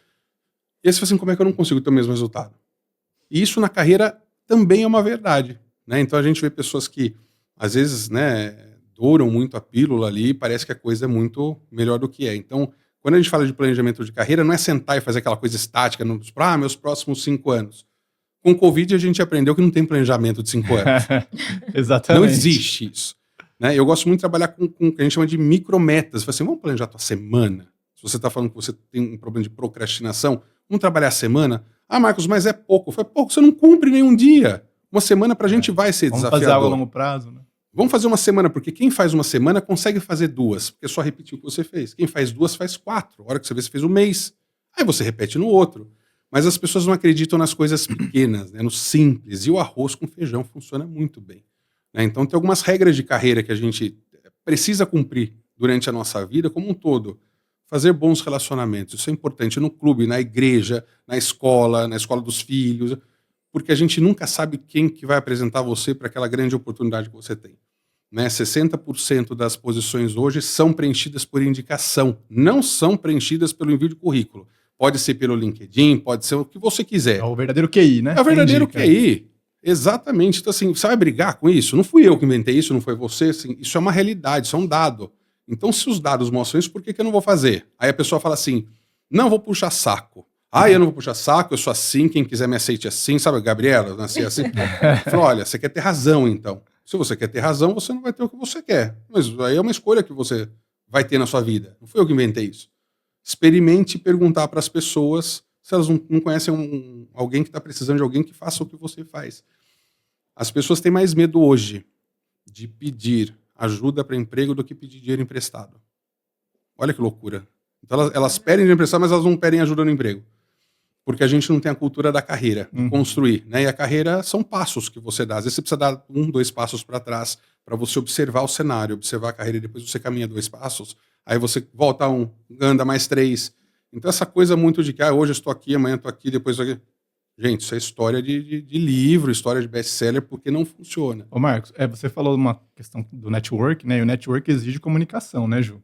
E aí você fala assim, como é que eu não consigo ter o mesmo resultado? E isso na carreira também é uma verdade, né? Então a gente vê pessoas que, às vezes, né, douram muito a pílula ali e parece que a coisa é muito melhor do que é. Então, quando a gente fala de planejamento de carreira, não é sentar e fazer aquela coisa estática, meus próximos 5 anos. Com o Covid, a gente aprendeu que não tem planejamento de 5 anos. Exatamente. Não existe isso, né? Eu gosto muito de trabalhar com o que a gente chama de micrometas. Você fala assim, vamos planejar a tua semana? Se você está falando que você tem um problema de procrastinação, vamos trabalhar a semana? Ah, Marcos, mas é pouco. Foi pouco, você não cumpre nenhum dia. Uma semana pra gente vai ser desafiador. Vamos fazer algo a longo prazo, né? Vamos fazer uma semana, porque quem faz uma semana consegue fazer 2, porque só repetiu o que você fez. Quem faz 2 faz 4. A hora que você vê, você fez um mês. Aí você repete no outro. Mas as pessoas não acreditam nas coisas pequenas, né, no simples. E o arroz com feijão funciona muito bem, né? Então tem algumas regras de carreira que a gente precisa cumprir durante a nossa vida como um todo. Fazer bons relacionamentos, isso é importante no clube, na igreja, na escola dos filhos, porque a gente nunca sabe quem que vai apresentar você para aquela grande oportunidade que você tem, né? 60% das posições hoje são preenchidas por indicação, não são preenchidas pelo envio de currículo. Pode ser pelo LinkedIn, pode ser o que você quiser. É o verdadeiro QI, né? É o verdadeiro QI. Exatamente. Então, assim, você vai brigar com isso? Não fui eu que inventei isso, não foi você. Assim, isso é uma realidade, isso é um dado. Então, se os dados mostram isso, por que eu não vou fazer? Aí a pessoa fala assim, não, vou puxar saco. Eu não vou puxar saco, eu sou assim, quem quiser me aceite assim, sabe, Gabriela, eu nasci assim. Falou, olha, você quer ter razão, então. Se você quer ter razão, você não vai ter o que você quer. Mas aí é uma escolha que você vai ter na sua vida. Não foi eu que inventei isso. Experimente perguntar para as pessoas se elas não conhecem alguém que está precisando de alguém que faça o que você faz. As pessoas têm mais medo hoje de pedir ajuda para emprego do que pedir dinheiro emprestado. Olha que loucura. Então elas pedem dinheiro emprestado, mas elas não pedem ajuda no emprego. Porque a gente não tem a cultura da carreira, de construir, né? E a carreira são passos que você dá. Às vezes você precisa dar 2 passos para trás para você observar o cenário, observar a carreira, e depois você caminha 2 passos, aí você volta 1, anda mais 3. Então essa coisa muito de que hoje eu estou aqui, amanhã eu estou aqui, depois eu estou aqui. Gente, isso é história de livro, história de best-seller, porque não funciona. Ô Marcos, você falou uma questão do network, né? E o network exige comunicação, né, Ju?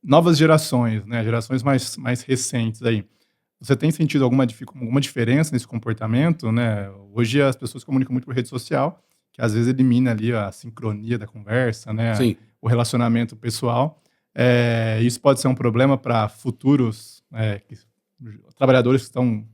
Novas gerações, né? Gerações mais recentes aí. Você tem sentido alguma diferença nesse comportamento, né? Hoje as pessoas comunicam muito por rede social, que às vezes elimina ali a sincronia da conversa, né? Sim. O relacionamento pessoal. Isso pode ser um problema para futuros trabalhadores que estão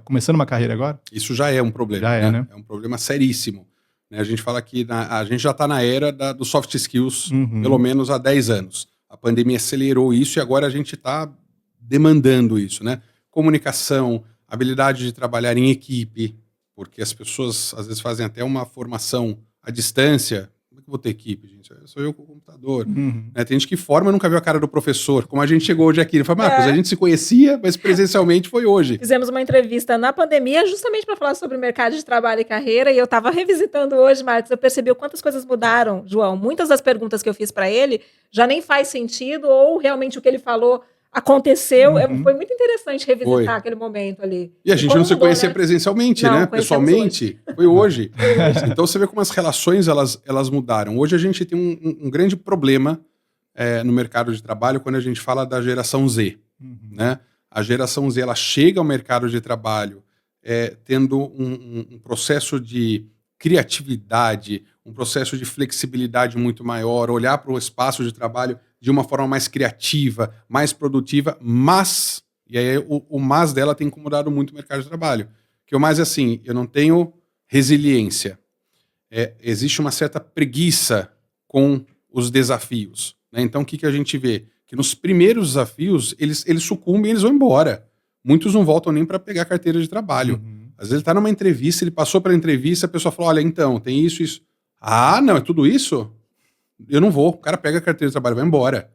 começando uma carreira agora? Isso já é um problema. Já é, né? É um problema seríssimo. A gente fala que a gente já está na era dos soft skills, pelo menos há 10 anos. A pandemia acelerou isso e agora a gente está demandando isso, né? Comunicação, habilidade de trabalhar em equipe, porque as pessoas às vezes fazem até uma formação à distância. Como é que eu vou ter equipe, gente? Sou eu com o computador. Tem gente que forma e nunca viu a cara do professor. Como a gente chegou hoje aqui. Ele falou, Marcos, a gente se conhecia, mas presencialmente foi hoje. Fizemos uma entrevista na pandemia justamente para falar sobre o mercado de trabalho e carreira, e eu estava revisitando hoje, Marcos, eu percebi o quantas coisas mudaram, João. Muitas das perguntas que eu fiz para ele já nem faz sentido, ou realmente o que ele falou aconteceu. Foi muito interessante revisitar aquele momento ali. E a gente não se conhecia presencialmente, né? Pessoalmente. Foi hoje. Então você vê como as relações elas mudaram. Hoje a gente tem um grande problema no mercado de trabalho quando a gente fala da geração Z. Né? A geração Z ela chega ao mercado de trabalho tendo um processo de criatividade, um processo de flexibilidade muito maior, olhar para o espaço de trabalho de uma forma mais criativa, mais produtiva, mas, e aí o mas dela tem incomodado muito o mercado de trabalho, que o mais é assim, eu não tenho resiliência, existe uma certa preguiça com os desafios, né? Então o que a gente vê? Que nos primeiros desafios, eles sucumbem, eles vão embora, muitos não voltam nem para pegar carteira de trabalho, às vezes ele está numa entrevista, ele passou pela entrevista, a pessoa falou, olha, então, tem isso, não, é tudo isso? Eu não vou, o cara pega a carteira de trabalho e vai embora.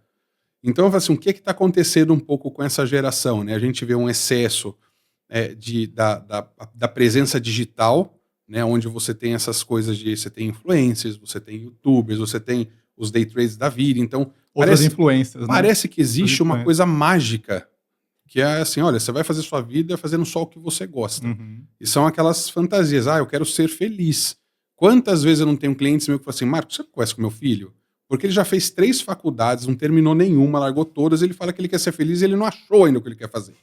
Então, eu falo assim, o que está acontecendo um pouco com essa geração? Né? A gente vê um excesso da presença digital, né? Onde você tem essas coisas você tem influencers, você tem youtubers, você tem os day traders da vida, então... Outras influências, né? Parece que existe uma coisa mágica, que é assim, olha, você vai fazer sua vida fazendo só o que você gosta. E são aquelas fantasias, eu quero ser feliz. Quantas vezes eu não tenho clientes meus que falam assim, Marcos, você conhece com meu filho? Porque ele já fez 3 faculdades, não terminou nenhuma, largou todas, ele fala que ele quer ser feliz e ele não achou ainda o que ele quer fazer.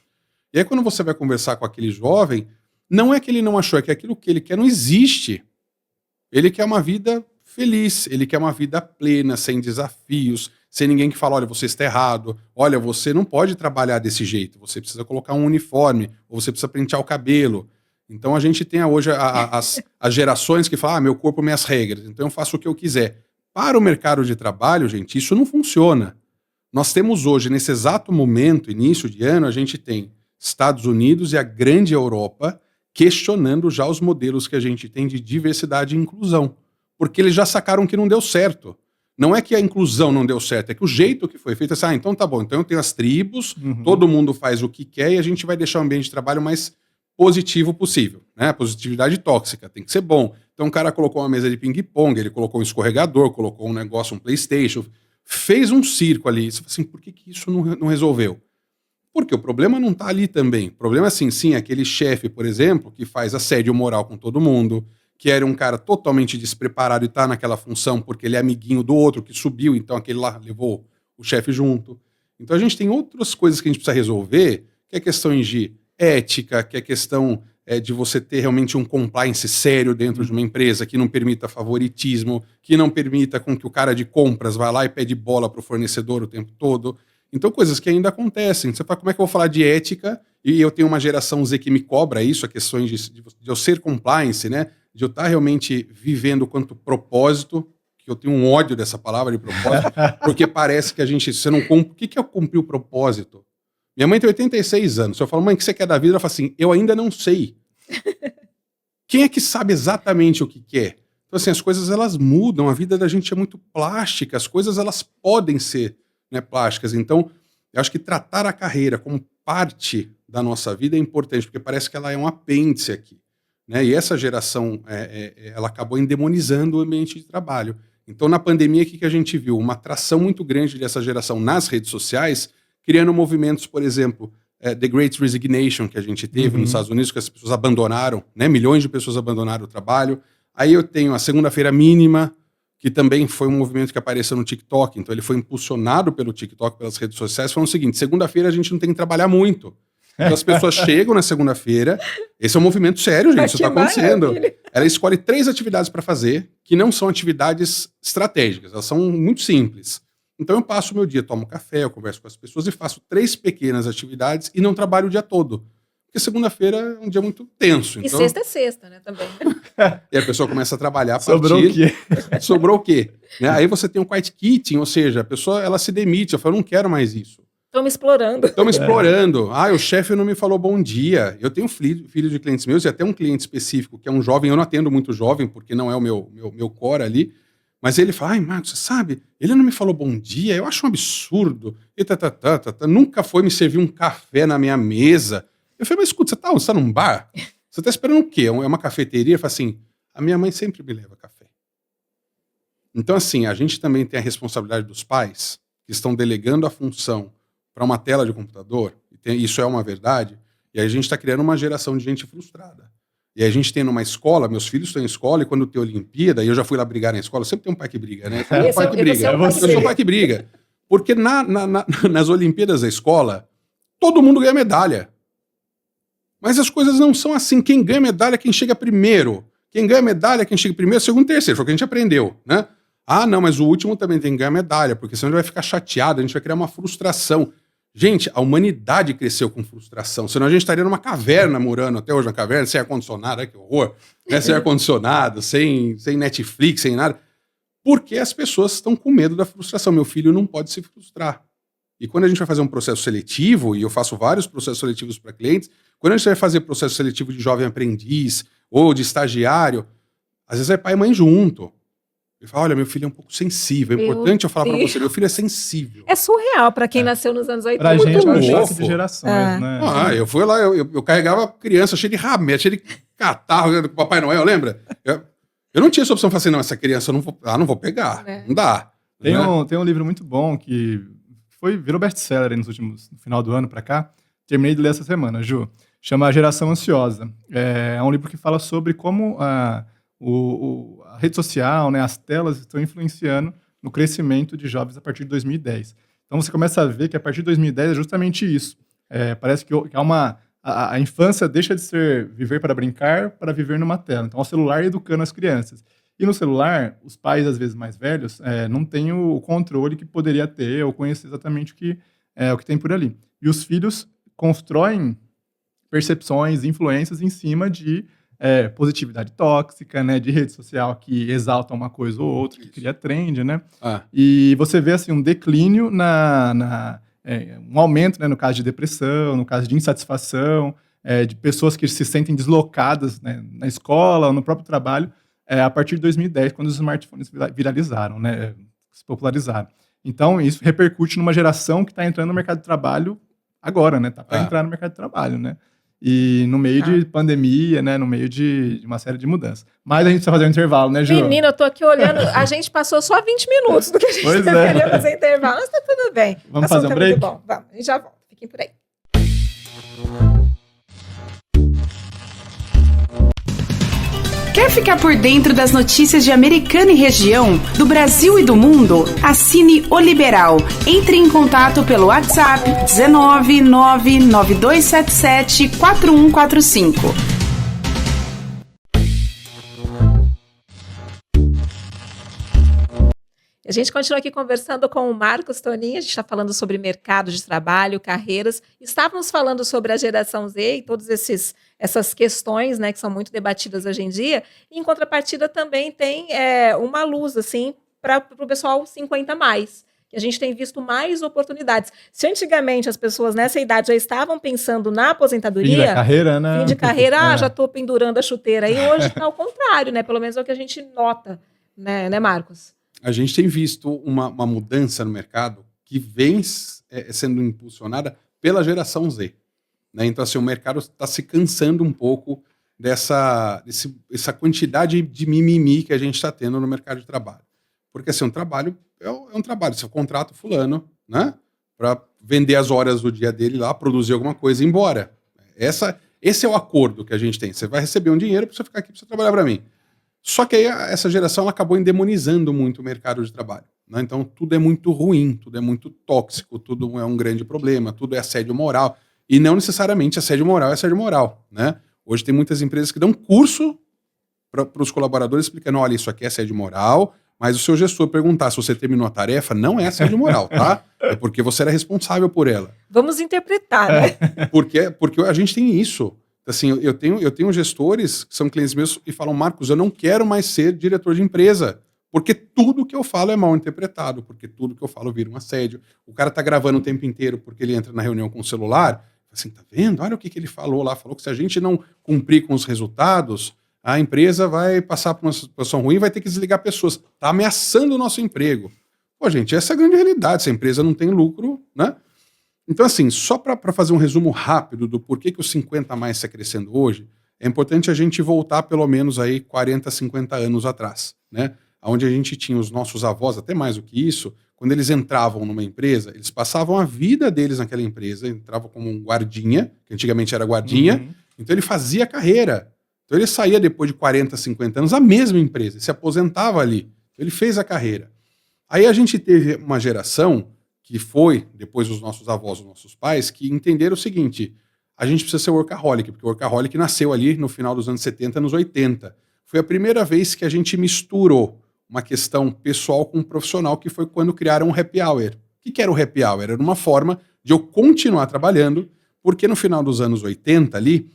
E aí quando você vai conversar com aquele jovem, não é que ele não achou, é que aquilo que ele quer não existe. Ele quer uma vida feliz, ele quer uma vida plena, sem desafios, sem ninguém que fala, olha, você está errado, olha, você não pode trabalhar desse jeito, você precisa colocar um uniforme, ou você precisa pentear o cabelo. Então a gente tem hoje as gerações que falam, meu corpo, minhas regras, então eu faço o que eu quiser. Para o mercado de trabalho, gente, isso não funciona. Nós temos hoje, nesse exato momento, início de ano, a gente tem Estados Unidos e a grande Europa questionando já os modelos que a gente tem de diversidade e inclusão. Porque eles já sacaram que não deu certo. Não é que a inclusão não deu certo, é que o jeito que foi feito é assim, então tá bom, então eu tenho as tribos, todo mundo faz o que quer e a gente vai deixar o ambiente de trabalho mais positivo possível, né? Positividade tóxica, tem que ser bom. Então o cara colocou uma mesa de ping-pong, ele colocou um escorregador, colocou um negócio, um PlayStation, fez um circo ali. Você fala assim, por que isso não resolveu? Porque o problema não está ali também. O problema é assim, sim, aquele chefe, por exemplo, que faz assédio moral com todo mundo, que era um cara totalmente despreparado e está naquela função porque ele é amiguinho do outro que subiu, então aquele lá levou o chefe junto. Então a gente tem outras coisas que a gente precisa resolver, que é questão de ética, que é questão de você ter realmente um compliance sério dentro de uma empresa, que não permita favoritismo, que não permita com que o cara de compras vá lá e pede bola para o fornecedor o tempo todo. Então coisas que ainda acontecem. Você fala, como é que eu vou falar de ética E eu tenho uma geração Z que me cobra isso, a questão de eu ser compliance, né? De eu estar realmente vivendo quanto propósito, que eu tenho um ódio dessa palavra de propósito, porque parece que você não cumpre. O que é cumprir o propósito? Minha mãe tem 86 anos. Se eu falo, mãe, o que você quer da vida? Ela fala assim, eu ainda não sei. Quem é que sabe exatamente o que quer? Então, assim, as coisas elas mudam, a vida da gente é muito plástica, as coisas elas podem ser, né, plásticas. Então, eu acho que tratar a carreira como parte da nossa vida é importante, porque parece que ela é um apêndice aqui, né? E essa geração, ela acabou endemonizando o ambiente de trabalho. Então, na pandemia, o que a gente viu? Uma atração muito grande dessa geração nas redes sociais, criando movimentos, por exemplo, The Great Resignation, que a gente teve nos Estados Unidos, que as pessoas abandonaram, né? Milhões de pessoas abandonaram o trabalho. Aí eu tenho a segunda-feira mínima, que também foi um movimento que apareceu no TikTok, então ele foi impulsionado pelo TikTok, pelas redes sociais, falando o seguinte, segunda-feira a gente não tem que trabalhar muito. Então as pessoas chegam na segunda-feira, esse é um movimento sério, gente, isso está acontecendo. Ela escolhe 3 atividades para fazer, que não são atividades estratégicas, elas são muito simples. Então eu passo o meu dia, tomo café, eu converso com as pessoas e faço 3 pequenas atividades e não trabalho o dia todo. Porque segunda-feira é um dia muito tenso. E então... sexta é sexta, né, também. E a pessoa começa a trabalhar a partir... Sobrou o quê? Sobrou o quê? Né? Aí você tem um quiet quitting, ou seja, a pessoa ela se demite, ela fala, eu não quero mais isso. Estão me explorando. Estão me explorando. O chefe não me falou bom dia. Eu tenho filho de clientes meus, e até um cliente específico, que é um jovem, eu não atendo muito jovem, porque não é o meu core ali, mas ele fala, Marcos, você sabe, ele não me falou bom dia, eu acho um absurdo. E nunca foi me servir um café na minha mesa. Eu falei, mas escuta, você tá num bar? Você tá esperando o quê? É uma cafeteria? Eu falei assim, a minha mãe sempre me leva café. Então, assim, a gente também tem a responsabilidade dos pais que estão delegando a função para uma tela de computador, isso é uma verdade, e aí a gente está criando uma geração de gente frustrada. E aí a gente tem numa escola, meus filhos estão em escola, e quando tem Olimpíada, e eu já fui lá brigar na escola, sempre tem um pai que briga, né? Eu sou o pai que briga. Porque nas Olimpíadas da escola, todo mundo ganha medalha. Mas as coisas não são assim. Quem ganha medalha é quem chega primeiro. Quem ganha medalha é quem chega primeiro, segundo, terceiro. Foi o que a gente aprendeu, né? Ah, não, mas o último também tem que ganhar medalha, porque senão ele vai ficar chateado, a gente vai criar uma frustração. Gente, a humanidade cresceu com frustração. Senão a gente estaria numa caverna, morando até hoje na caverna, sem ar-condicionado, que horror. Né? Sem ar-condicionado, sem Netflix, sem nada. Porque as pessoas estão com medo da frustração. Meu filho não pode se frustrar. E quando a gente vai fazer um processo seletivo, e eu faço vários processos seletivos para clientes, quando a gente vai fazer processo seletivo de jovem aprendiz ou de estagiário, às vezes é pai e mãe junto. Ele fala, olha, meu filho é um pouco sensível. É importante eu falar para você, meu filho é sensível. É surreal para quem nasceu nos anos 80. Pra gente é um choque de louco. gerações, né? Eu fui lá, eu carregava criança cheia de ramete, cheia de catarro do Papai Noel, lembra? Eu não tinha essa opção de falar assim, não, essa criança eu não vou pegar. Não dá. Tem um livro muito bom que virou best-seller no final do ano pra cá. Terminei de ler essa semana, Ju. Chama A Geração Ansiosa. É um livro que fala sobre como a rede social, né, as telas estão influenciando no crescimento de jovens a partir de 2010. Então você começa a ver que a partir de 2010 é justamente isso. Parece que a infância deixa de ser viver para brincar para viver numa tela. Então o celular educando as crianças. E no celular, os pais, às vezes mais velhos, não têm o controle que poderia ter ou conhecer exatamente o que tem por ali. E os filhos constroem percepções, influências em cima de positividade tóxica, né, de rede social que exalta uma coisa ou outra, que cria trend, né? E você vê assim, um declínio, um aumento, né, no caso de depressão, no caso de insatisfação, de pessoas que se sentem deslocadas, né, na escola ou no próprio trabalho, a partir de 2010, quando os smartphones viralizaram, né, se popularizaram. Então, isso repercute numa geração que está entrando no mercado de trabalho agora, né? Tá para entrar no mercado de trabalho, né? E no meio de pandemia, né? No meio de uma série de mudanças. Mas a gente precisa fazer um intervalo, né, Ju? Menina, eu tô aqui olhando. A gente passou só 20 minutos do que a gente deveria fazer intervalo. Mas tá tudo bem. Vamos fazer um break? Bom. Vamos, a gente já volta. Fiquem por aí. Quer ficar por dentro das notícias de Americana e região, do Brasil e do mundo? Assine O Liberal. Entre em contato pelo WhatsApp 19992774145. A gente continua aqui conversando com o Marcos Tonin, a gente está falando sobre mercado de trabalho, carreiras. Estávamos falando sobre a geração Z e todas essas questões, né, que são muito debatidas hoje em dia. E, em contrapartida, também tem uma luz, assim, para o pessoal 50 mais. Que a gente tem visto mais oportunidades. Se antigamente as pessoas nessa idade já estavam pensando na aposentadoria... Fim de carreira, né? Fim de carreira, já estou pendurando a chuteira. E hoje está ao contrário, né? Pelo menos é o que a gente nota, né Marcos? A gente tem visto uma mudança no mercado que vem sendo impulsionada pela geração Z. Né? Então, assim, o mercado está se cansando um pouco dessa quantidade de mimimi que a gente está tendo no mercado de trabalho. Porque, assim, um trabalho é um trabalho. Você contrata o fulano, né? Para vender as horas do dia dele lá, produzir alguma coisa e ir embora. Esse é o acordo que a gente tem. Você vai receber um dinheiro para você ficar aqui, para você trabalhar para mim. Só que aí essa geração ela acabou endemonizando muito o mercado de trabalho. Né? Então tudo é muito ruim, tudo é muito tóxico, tudo é um grande problema, tudo é assédio moral. E não necessariamente assédio moral é assédio moral. Né? Hoje tem muitas empresas que dão curso para os colaboradores explicando, olha, isso aqui é assédio moral, mas o seu gestor perguntar se você terminou a tarefa, não é assédio moral, tá? É porque você era responsável por ela. Vamos interpretar, né? Porque a gente tem isso. Assim, eu tenho gestores que são clientes meus e falam, Marcos, eu não quero mais ser diretor de empresa, porque tudo que eu falo é mal interpretado, porque tudo que eu falo vira um assédio. O cara tá gravando o tempo inteiro porque ele entra na reunião com o celular, assim, tá vendo? Olha o que ele falou lá, falou que se a gente não cumprir com os resultados, a empresa vai passar por uma situação ruim e vai ter que desligar pessoas. Tá ameaçando o nosso emprego. Pô, gente, essa é a grande realidade, se a empresa não tem lucro, né? Então, assim, só para fazer um resumo rápido do porquê que os 50 a mais está crescendo hoje, é importante a gente voltar pelo menos aí 40, 50 anos atrás, né? Onde a gente tinha os nossos avós, até mais do que isso, quando eles entravam numa empresa, eles passavam a vida deles naquela empresa, entravam como um guardinha, que antigamente era guardinha, então ele fazia carreira. Então ele saía depois de 40, 50 anos da mesma empresa, se aposentava ali. Então, ele fez a carreira. Aí a gente teve uma geração que foi, depois dos nossos avós, dos nossos pais, que entenderam o seguinte, a gente precisa ser workaholic, porque o workaholic nasceu ali no final dos anos 70, anos 80. Foi a primeira vez que a gente misturou uma questão pessoal com profissional, que foi quando criaram o happy hour. O que era o happy hour? Era uma forma de eu continuar trabalhando, porque no final dos anos 80 ali,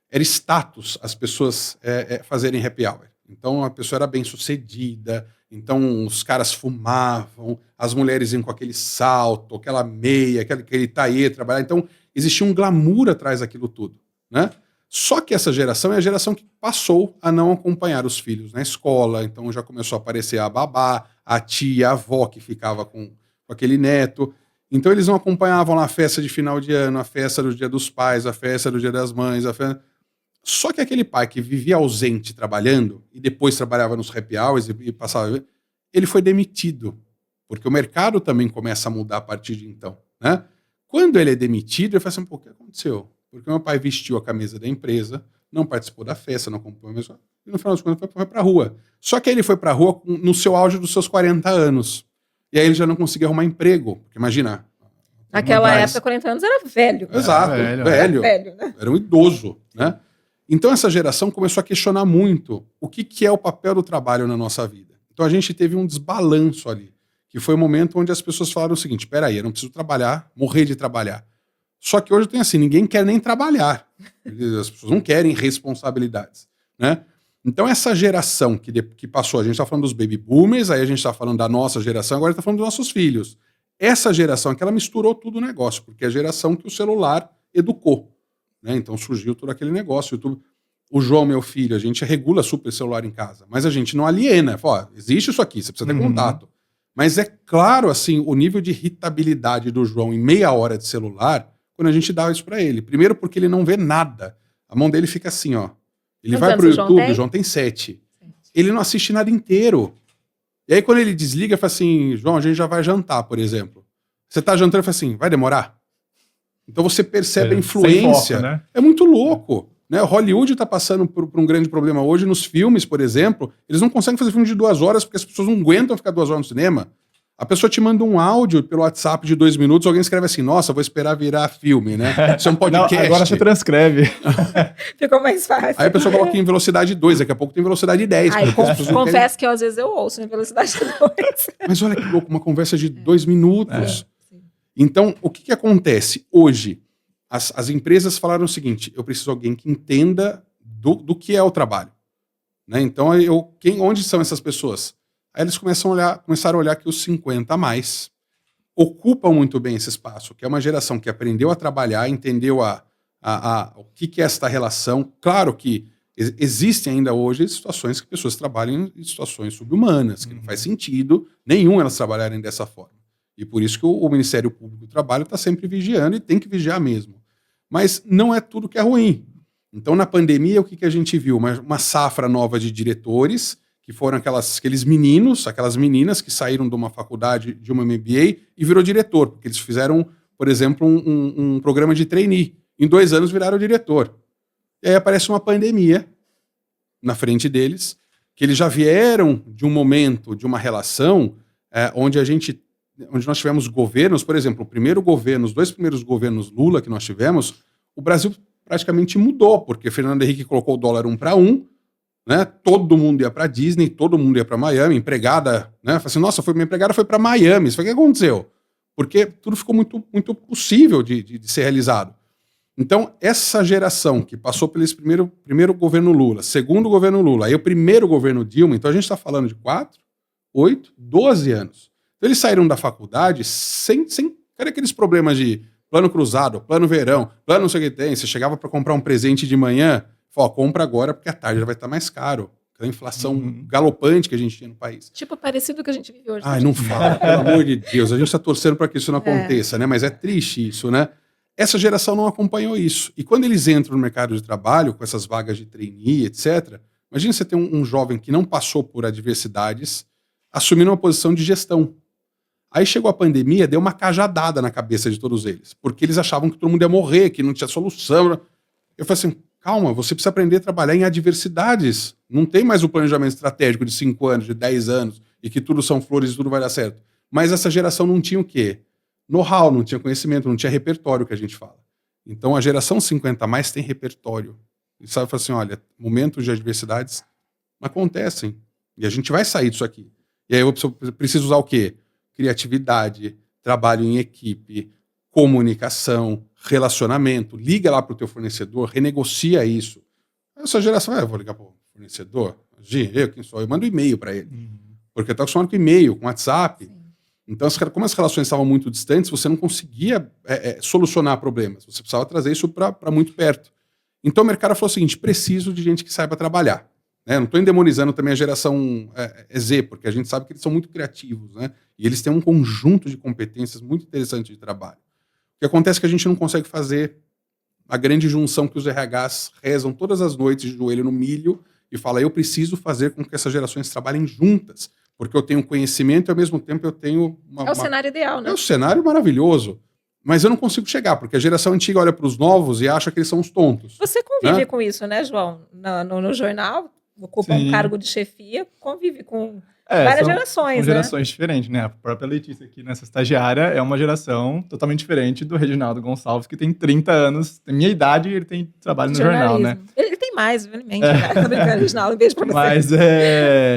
era status as pessoas fazerem happy hour. Então a pessoa era bem sucedida, então os caras fumavam, as mulheres iam com aquele salto, aquela meia, aquele taie trabalhar. Então existia um glamour atrás daquilo tudo, né? Só que essa geração é a geração que passou a não acompanhar os filhos na escola, então já começou a aparecer a babá, a tia, a avó que ficava com aquele neto. Então eles não acompanhavam lá a festa de final de ano, a festa do Dia dos Pais, a festa do Dia das Mães, a festa... Só que aquele pai que vivia ausente trabalhando e depois trabalhava nos happy hours e passava... Ele foi demitido, porque o mercado também começa a mudar a partir de então, né? Quando ele é demitido, ele fala assim, pô, o que aconteceu? Porque meu pai vestiu a camisa da empresa, não participou da festa, não acompanhou mesmo, e no final das contas foi pra rua. Só que aí ele foi pra rua no seu auge dos seus 40 anos. E aí ele já não conseguia arrumar emprego, porque imagina... Naquela época, 40 anos era velho. Exato, velho, né? Era um idoso, né? Então essa geração começou a questionar muito o que é o papel do trabalho na nossa vida. Então a gente teve um desbalanço ali, que foi o momento onde as pessoas falaram o seguinte, peraí, eu não preciso trabalhar, morrer de trabalhar. Só que hoje tem assim, ninguém quer nem trabalhar. As pessoas não querem responsabilidades, né? Então essa geração que passou, a gente está falando dos baby boomers, aí a gente está falando da nossa geração, agora está falando dos nossos filhos. Essa geração que ela misturou tudo o negócio, porque é a geração que o celular educou. Né? Então surgiu todo aquele negócio. YouTube. O João, meu filho, a gente regula super celular em casa, mas a gente não aliena. Fala, existe isso aqui, você precisa ter contato. Mas é claro, assim, o nível de irritabilidade do João em meia hora de celular, quando a gente dá isso pra ele. Primeiro porque ele não vê nada. A mão dele fica assim, ó. Ele vai pro YouTube, o João tem 7. Ele não assiste nada inteiro. E aí quando ele desliga, fala assim, João, a gente já vai jantar, por exemplo. Você tá jantando e fala assim, vai demorar? Então você percebe a influência. Foco, né? É muito louco. Né? Hollywood está passando por um grande problema hoje. Nos filmes, por exemplo, eles não conseguem fazer filme de 2 horas porque as pessoas não aguentam ficar 2 horas no cinema. A pessoa te manda um áudio pelo WhatsApp de 2 minutos, alguém escreve assim, nossa, vou esperar virar filme, né? Isso é um podcast. Não, agora você transcreve. Ficou mais fácil. Aí a pessoa coloca em velocidade 2, daqui a pouco tem velocidade 10. Aí, confesso que às vezes eu ouço em velocidade 2. Mas olha que louco, uma conversa de 2 minutos. Sim. Então, o que acontece hoje? As empresas falaram o seguinte, eu preciso de alguém que entenda do que é o trabalho. Né? Então, onde são essas pessoas? Aí eles começaram a olhar que os 50 a mais ocupam muito bem esse espaço, que é uma geração que aprendeu a trabalhar, entendeu o que é esta relação. Claro que existem ainda hoje situações que pessoas trabalham em situações subhumanas, que não faz sentido nenhum elas trabalharem dessa forma. E por isso que o Ministério Público do Trabalho está sempre vigiando e tem que vigiar mesmo. Mas não é tudo que é ruim. Então, na pandemia, o que a gente viu? Uma safra nova de diretores, que foram aqueles meninos, aquelas meninas que saíram de uma faculdade, de uma MBA, e virou diretor, porque eles fizeram, por exemplo, um programa de trainee. Em 2 anos viraram diretor. E aí aparece uma pandemia na frente deles, que eles já vieram de um momento, de uma relação, onde nós tivemos governos, por exemplo, os 2 primeiros governos Lula que nós tivemos, o Brasil praticamente mudou, porque Fernando Henrique colocou o dólar 1 para 1, né? Todo mundo ia para Disney, todo mundo ia para Miami, empregada, né? Falei assim, nossa, minha empregada foi para Miami. Isso foi o que aconteceu? Porque tudo ficou muito, muito possível de ser realizado. Então, essa geração que passou pelo primeiro governo Lula, segundo governo Lula, aí o primeiro governo Dilma, então a gente está falando de 4, 8, 12 anos. Então, eles saíram da faculdade sem aqueles problemas de plano cruzado, plano verão, plano não sei o que tem. Você chegava para comprar um presente de manhã, falou, compra agora porque à tarde já vai estar mais caro. Aquela inflação galopante que a gente tinha no país. Tipo, parecido com o que a gente vive hoje. Ai, não fala, pelo amor de Deus. A gente está torcendo para que isso não aconteça, né? Mas é triste isso, né? Essa geração não acompanhou isso. E quando eles entram no mercado de trabalho, com essas vagas de trainee, etc., imagina você ter um jovem que não passou por adversidades, assumindo uma posição de gestão. Aí chegou a pandemia, deu uma cajadada na cabeça de todos eles, porque eles achavam que todo mundo ia morrer, que não tinha solução. Eu falei assim, calma, você precisa aprender a trabalhar em adversidades. Não tem mais o planejamento estratégico de 5 anos, de 10 anos, e que tudo são flores e tudo vai dar certo. Mas essa geração não tinha o quê? Know-how, não tinha conhecimento, não tinha repertório, que a gente fala. Então a geração 50 a mais tem repertório. E sabe, fala assim, olha, momentos de adversidades acontecem. E a gente vai sair disso aqui. E aí eu preciso usar o quê? Criatividade, trabalho em equipe, comunicação, relacionamento. Liga lá para o teu fornecedor, renegocia isso. Essa geração, eu vou ligar para o fornecedor? Quem sou? Eu mando um e-mail para ele. Porque eu estou acostumado com e-mail, com WhatsApp. Sim. Então, como as relações estavam muito distantes, você não conseguia solucionar problemas. Você precisava trazer isso para muito perto. Então, o mercado falou o seguinte, preciso de gente que saiba trabalhar. Né? Não estou endemonizando também a geração Z, porque a gente sabe que eles são muito criativos, né? E eles têm um conjunto de competências muito interessante de trabalho. O que acontece é que a gente não consegue fazer a grande junção que os RHs rezam todas as noites de joelho no milho e fala, eu preciso fazer com que essas gerações trabalhem juntas, porque eu tenho conhecimento e ao mesmo tempo eu tenho É o cenário ideal, né? É um cenário maravilhoso, mas eu não consigo chegar, porque a geração antiga olha para os novos e acha que eles são os tontos. Você convive com isso, né, João? No jornal, ocupa um cargo de chefia, convive com várias gerações, são né? gerações diferentes, né? A própria Letícia aqui nessa estagiária é uma geração totalmente diferente do Reginaldo Gonçalves, que tem 30 anos, tem minha idade e ele tem trabalho no jornal, né? Ele tem mais, obviamente. Tô brincando, Reginaldo, um beijo pra você. Mas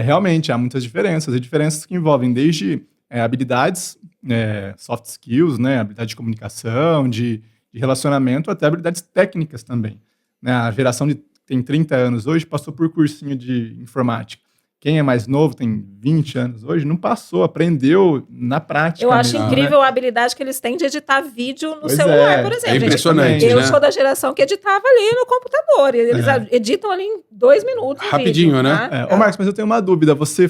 realmente há muitas diferenças, e diferenças que envolvem desde habilidades, soft skills, né? Habilidade de comunicação, de relacionamento, até habilidades técnicas também. Né? A geração que tem 30 anos hoje passou por cursinho de informática. Quem é mais novo, tem 20 anos hoje, não passou, aprendeu na prática. Eu acho mesmo, incrível né? a habilidade que eles têm de editar vídeo no Pois celular, por exemplo. É impressionante, Eu né? sou da geração que editava ali no computador. Eles editam ali em 2 minutos. Rapidinho, vídeo, né? Tá? Ô, Marcos, mas eu tenho uma dúvida. Você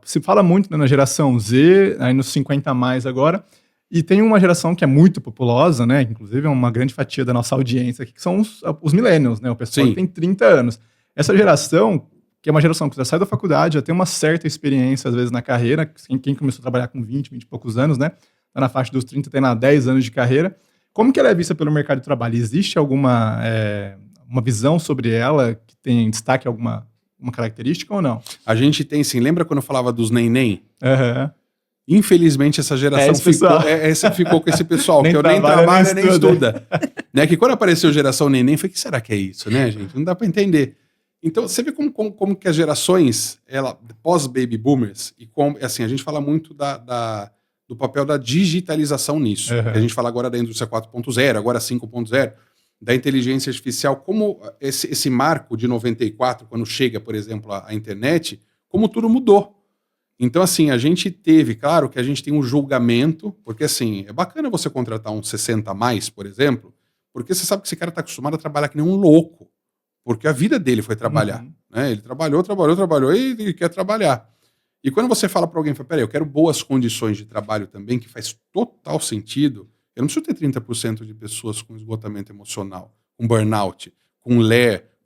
se fala muito, né, na geração Z, aí nos 50 a mais agora, e tem uma geração que é muito populosa, né? Inclusive é uma grande fatia da nossa audiência aqui, que são os millennials, né? O pessoal Sim. que tem 30 anos. Essa geração, que é uma geração que já sai da faculdade, já tem uma certa experiência, às vezes, na carreira. Quem começou a trabalhar com 20 e poucos anos, né? Tá na faixa dos 30, tem 10 anos de carreira. Como que ela é vista pelo mercado de trabalho? Existe alguma uma visão sobre ela que tem destaque alguma característica ou não? A gente tem, sim, lembra quando eu falava dos neném? Aham. Infelizmente, essa geração ficou com esse pessoal, que eu nem trabalho nem estuda. Né? Que quando apareceu geração neném, foi, que será que é isso, né, gente? Não dá para entender. Então, você vê como que as gerações, pós-baby boomers, e assim, a gente fala muito do papel da digitalização nisso. Uhum. A gente fala agora da indústria 4.0, agora 5.0, da inteligência artificial, como esse marco de 94, quando chega, por exemplo, a internet, como tudo mudou. Então, assim, a gente teve, claro que a gente tem um julgamento, porque, assim, é bacana você contratar um 60 a mais, por exemplo, porque você sabe que esse cara está acostumado a trabalhar que nem um louco, porque a vida dele foi trabalhar. Uhum. Né? Ele trabalhou e quer trabalhar. E quando você fala para alguém, peraí, eu quero boas condições de trabalho também, que faz total sentido, eu não preciso ter 30% de pessoas com esgotamento emocional, com burnout, com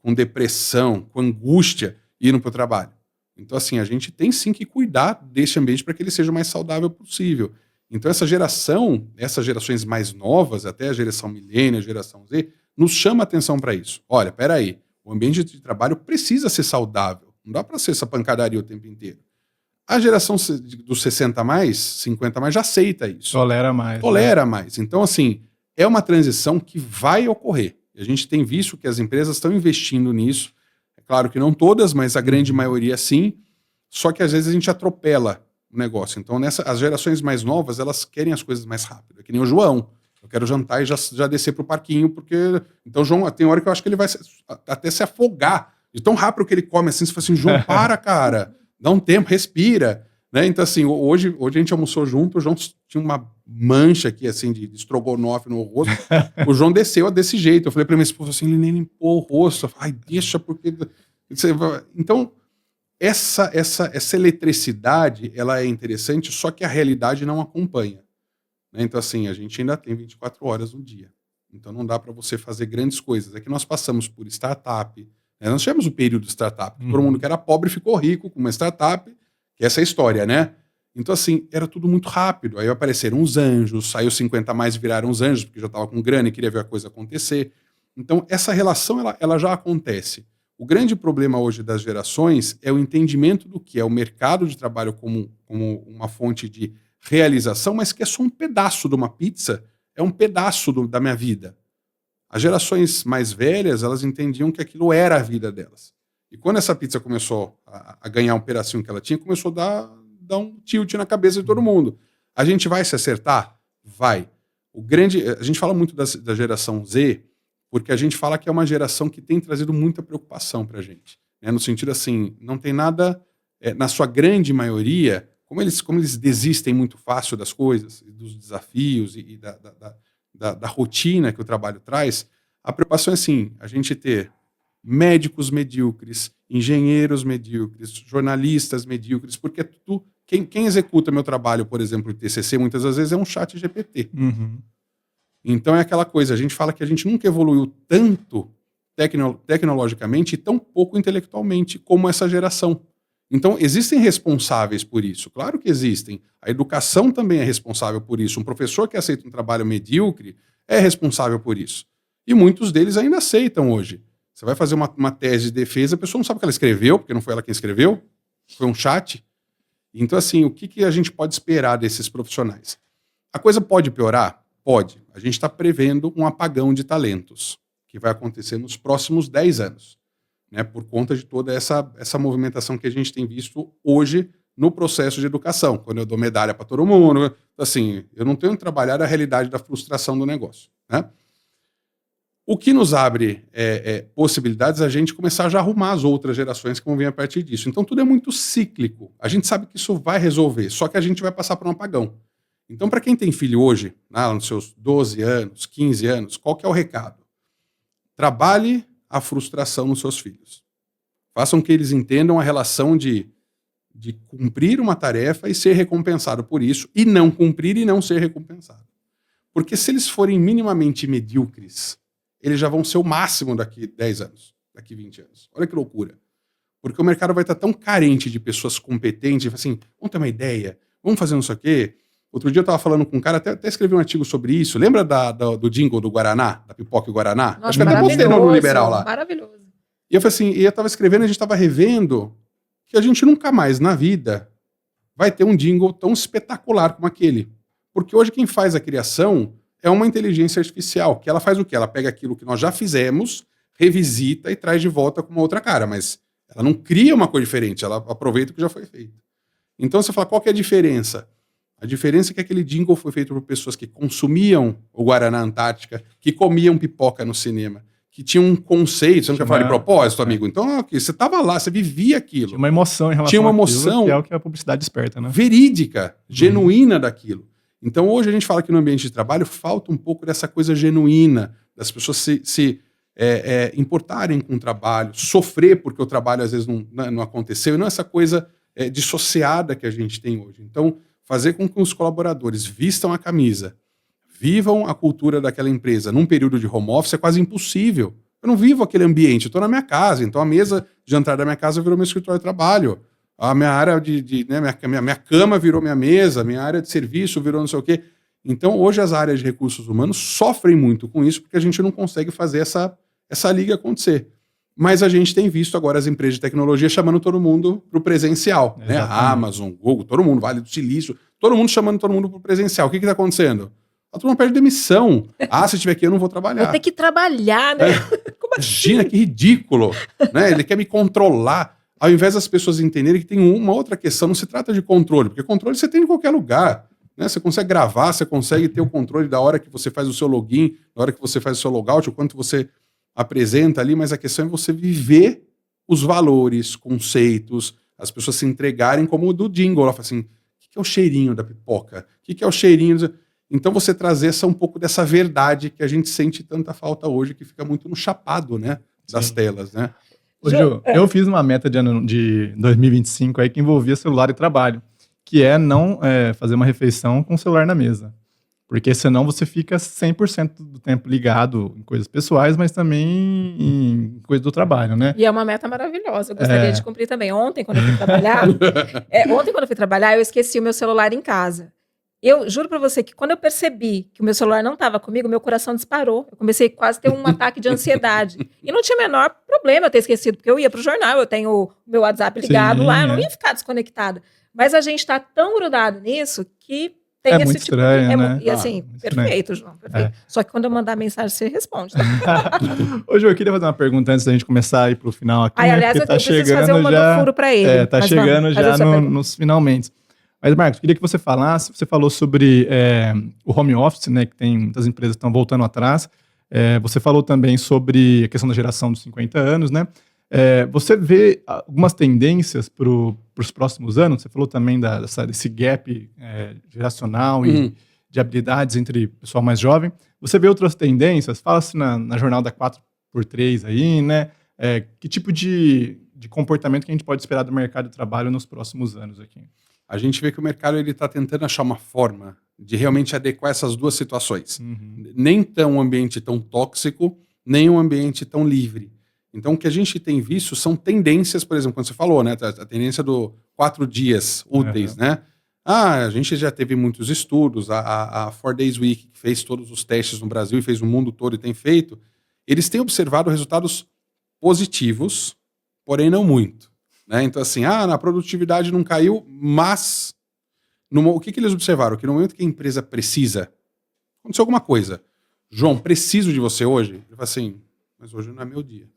com depressão, com angústia, indo para o trabalho. Então, assim, a gente tem sim que cuidar desse ambiente para que ele seja o mais saudável possível. Então, essas gerações mais novas, até a geração milênio, a geração Z, nos chama a atenção para isso. Olha, peraí, o ambiente de trabalho precisa ser saudável. Não dá para ser essa pancadaria o tempo inteiro. A geração dos 60 a mais, 50 a mais, já aceita isso. Tolera mais. Tolera mais. Então, assim, é uma transição que vai ocorrer. A gente tem visto que as empresas estão investindo nisso. É claro que não todas, mas a grande maioria sim. Só que às vezes a gente atropela o negócio. Então, as gerações mais novas, elas querem as coisas mais rápido. É que nem o João. Eu quero jantar e já descer pro parquinho, porque... Então, o João, tem hora que eu acho que ele vai até se afogar. De tão rápido que ele come, assim, você fala assim, João, para, cara. Dá um tempo, respira. Né? Então, assim, hoje a gente almoçou junto, o João tinha uma mancha aqui, assim, de estrogonofe no rosto. O João desceu desse jeito. Eu falei pra minha esposa assim, ele nem limpou o rosto. Eu falei, ai, deixa, porque... Então, essa eletricidade, ela é interessante, só que a realidade não acompanha. Né? Então, assim, a gente ainda tem 24 horas no dia. Então, não dá para você fazer grandes coisas. É que nós passamos por startup, né? Nós tivemos o período de startup. Todo mundo que era pobre ficou rico com uma startup, que é essa história, né? Então, assim, era tudo muito rápido. Aí apareceram uns anjos, saiu 50 a mais, viraram uns anjos, porque já estava com grana e queria ver a coisa acontecer. Então, essa relação, ela já acontece. O grande problema hoje das gerações é o entendimento do que é o mercado de trabalho como uma fonte de realização, mas que é só um pedaço de uma pizza, é um pedaço da minha vida. As gerações mais velhas, elas entendiam que aquilo era a vida delas. E quando essa pizza começou a ganhar um pedacinho que ela tinha, começou a dar um tilt na cabeça de todo mundo. A gente vai se acertar? Vai. A gente fala muito da geração Z, porque a gente fala que é uma geração que tem trazido muita preocupação para a gente. Né? No sentido assim, não tem nada, na sua grande maioria, como eles desistem muito fácil das coisas, dos desafios e da rotina que o trabalho traz, a preocupação é assim, a gente ter médicos medíocres, engenheiros medíocres, jornalistas medíocres, porque quem executa meu trabalho, por exemplo, em TCC, muitas das vezes é um chat GPT. Uhum. Então é aquela coisa, a gente fala que a gente nunca evoluiu tanto tecnologicamente e tão pouco intelectualmente como essa geração. Então existem responsáveis por isso, claro que existem. A educação também é responsável por isso. Um professor que aceita um trabalho medíocre é responsável por isso. E muitos deles ainda aceitam hoje. Você vai fazer uma tese de defesa, a pessoa não sabe o que ela escreveu, porque não foi ela quem escreveu, foi um chat. Então, assim, o que a gente pode esperar desses profissionais? A coisa pode piorar? Pode. A gente está prevendo um apagão de talentos, que vai acontecer nos próximos 10 anos, né, por conta de toda essa movimentação que a gente tem visto hoje no processo de educação. Quando eu dou medalha para todo mundo, assim, eu não tenho que trabalhar a realidade da frustração do negócio, né? O que nos abre possibilidades é a gente começar a já arrumar as outras gerações que vão vir a partir disso. Então tudo é muito cíclico. A gente sabe que isso vai resolver, só que a gente vai passar por um apagão. Então, para quem tem filho hoje, nos seus 12 anos, 15 anos, qual que é o recado? Trabalhe a frustração nos seus filhos. Façam que eles entendam a relação de cumprir uma tarefa e ser recompensado por isso, e não cumprir e não ser recompensado. Porque se eles forem minimamente medíocres, eles já vão ser o máximo daqui 10 anos, daqui 20 anos. Olha que loucura. Porque o mercado vai estar tão carente de pessoas competentes, assim, vamos ter uma ideia, vamos fazer isso aqui. Outro dia eu estava falando com um cara, até escrevi um artigo sobre isso. Lembra do jingle do Guaraná? Da pipoca e Guaraná? Nossa, acho que até postei no Liberal lá. Maravilhoso. E eu falei assim, e eu estava escrevendo, a gente estava revendo que a gente nunca mais na vida vai ter um jingle tão espetacular como aquele. Porque hoje quem faz a criação é uma inteligência artificial, que ela faz o quê? Ela pega aquilo que nós já fizemos, revisita e traz de volta com uma outra cara, mas ela não cria uma coisa diferente, ela aproveita o que já foi feito. Então você fala, qual que é a diferença? A diferença é que aquele jingle foi feito por pessoas que consumiam o Guaraná Antártica, que comiam pipoca no cinema, que tinham um conceito, você não quer falar de propósito, amigo? Então, okay, você estava lá, você vivia aquilo. Tinha uma emoção em relação Tinha uma àquilo, emoção que é o que a publicidade desperta, né? Verídica, genuína daquilo. Então, hoje a gente fala que no ambiente de trabalho falta um pouco dessa coisa genuína, das pessoas se importarem com o trabalho, sofrer porque o trabalho às vezes não aconteceu, e não essa coisa dissociada que a gente tem hoje. Então, fazer com que os colaboradores vistam a camisa, vivam a cultura daquela empresa num período de home office é quase impossível. Eu não vivo aquele ambiente, eu estou na minha casa, então a mesa de jantar da minha casa virou meu escritório de trabalho. A minha área minha cama virou minha mesa, minha área de serviço virou não sei o quê. Então, hoje as áreas de recursos humanos sofrem muito com isso, porque a gente não consegue fazer essa liga acontecer. Mas a gente tem visto agora as empresas de tecnologia chamando todo mundo para o presencial. Né? A Amazon, Google, todo mundo, Vale do Silício, todo mundo chamando todo mundo para o presencial. O que está acontecendo? A turma perde demissão. Se estiver aqui, eu não vou trabalhar. Vou ter que trabalhar, né? Como assim? Imagina, que ridículo. Né? Ele quer me controlar. Ao invés das pessoas entenderem que tem uma outra questão, não se trata de controle, porque controle você tem em qualquer lugar. Né? Você consegue gravar, você consegue ter o controle da hora que você faz o seu login, da hora que você faz o seu logout, o quanto você apresenta ali, mas a questão é você viver os valores, conceitos, as pessoas se entregarem como o do jingle. Ela fala assim, o que é o cheirinho da pipoca? O que é o cheirinho... Então você trazer um pouco dessa verdade que a gente sente tanta falta hoje, que fica muito no chapado, né, das telas, né? Ô, Ju, eu fiz uma meta de 2025 aí que envolvia celular e trabalho, que é não fazer uma refeição com o celular na mesa. Porque senão você fica 100% do tempo ligado em coisas pessoais, mas também em coisas do trabalho, né? E é uma meta maravilhosa, eu gostaria de cumprir também. Ontem, quando eu fui trabalhar, eu esqueci o meu celular em casa. Eu juro pra você que quando eu percebi que o meu celular não estava comigo, meu coração disparou. Eu comecei quase a ter um ataque de ansiedade. E não tinha o menor problema eu ter esquecido, porque eu ia pro jornal, eu tenho o meu WhatsApp ligado lá, eu não ia ficar desconectada. Mas a gente tá tão grudado nisso que tem esse muito tipo estranho, de... né? E assim, perfeito, João, perfeito. Só que quando eu mandar mensagem, você responde. Tá? Ô, Ju, eu queria fazer uma pergunta antes da gente começar a ir pro final aqui. Aliás, eu preciso fazer uma do furo pra ele. Tá chegando já nos finalmente. Mas, Marcos, queria que você falasse, você falou sobre o home office, né, que tem muitas empresas que estão voltando atrás. Você falou também sobre a questão da geração dos 50 anos, né? Você vê algumas tendências para os próximos anos? Você falou também desse gap geracional e de habilidades entre o pessoal mais jovem. Você vê outras tendências? Fala-se na jornada 4x3 aí, né? Que tipo de comportamento que a gente pode esperar do mercado de trabalho nos próximos anos aqui? A gente vê que o mercado está tentando achar uma forma de realmente adequar essas duas situações. Nem um ambiente tão tóxico, nem um ambiente tão livre. Então, o que a gente tem visto são tendências, por exemplo, quando você falou, né, a tendência do 4 dias úteis, né? A gente já teve muitos estudos, a 4 Days Week, que fez todos os testes no Brasil e fez no mundo todo e tem feito, eles têm observado resultados positivos, porém não muito. Né? Então, assim, na produtividade não caiu, mas o que eles observaram? Que no momento que a empresa precisa, aconteceu alguma coisa. João, preciso de você hoje? Ele fala assim, mas hoje não é meu dia.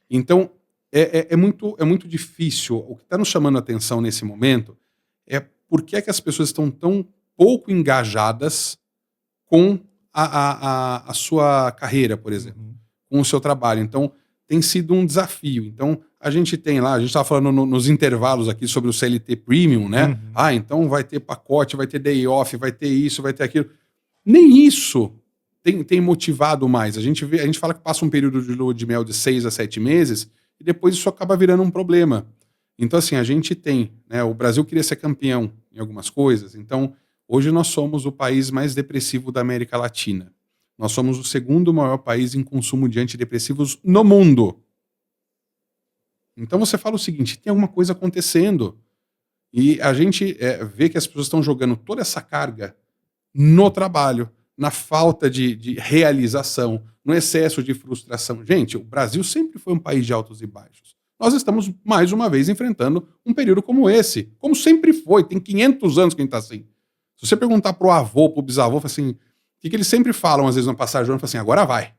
Então, é muito difícil. O que está nos chamando a atenção nesse momento é por que as pessoas estão tão pouco engajadas com a sua carreira, por exemplo, com o seu trabalho. Então, tem sido um desafio. Então, a gente tem lá, a gente estava falando nos intervalos aqui sobre o CLT Premium, né? Então vai ter pacote, vai ter day off, vai ter isso, vai ter aquilo. Nem isso tem motivado mais. A gente fala que passa um período de lua de mel de 6 a 7 meses e depois isso acaba virando um problema. Então, assim, a gente tem, né? O Brasil queria ser campeão em algumas coisas. Então, hoje nós somos o país mais depressivo da América Latina. Nós somos o segundo maior país em consumo de antidepressivos no mundo. Então você fala o seguinte, tem alguma coisa acontecendo. E a gente vê que as pessoas estão jogando toda essa carga no trabalho, na falta de realização, no excesso de frustração. Gente, o Brasil sempre foi um país de altos e baixos. nós estamos, mais uma vez, enfrentando um período como esse. Como sempre foi, tem 500 anos que a gente está assim. Se você perguntar pro avô, pro bisavô, assim, o que eles sempre falam, às vezes, na passagem do ano, assim, agora vai.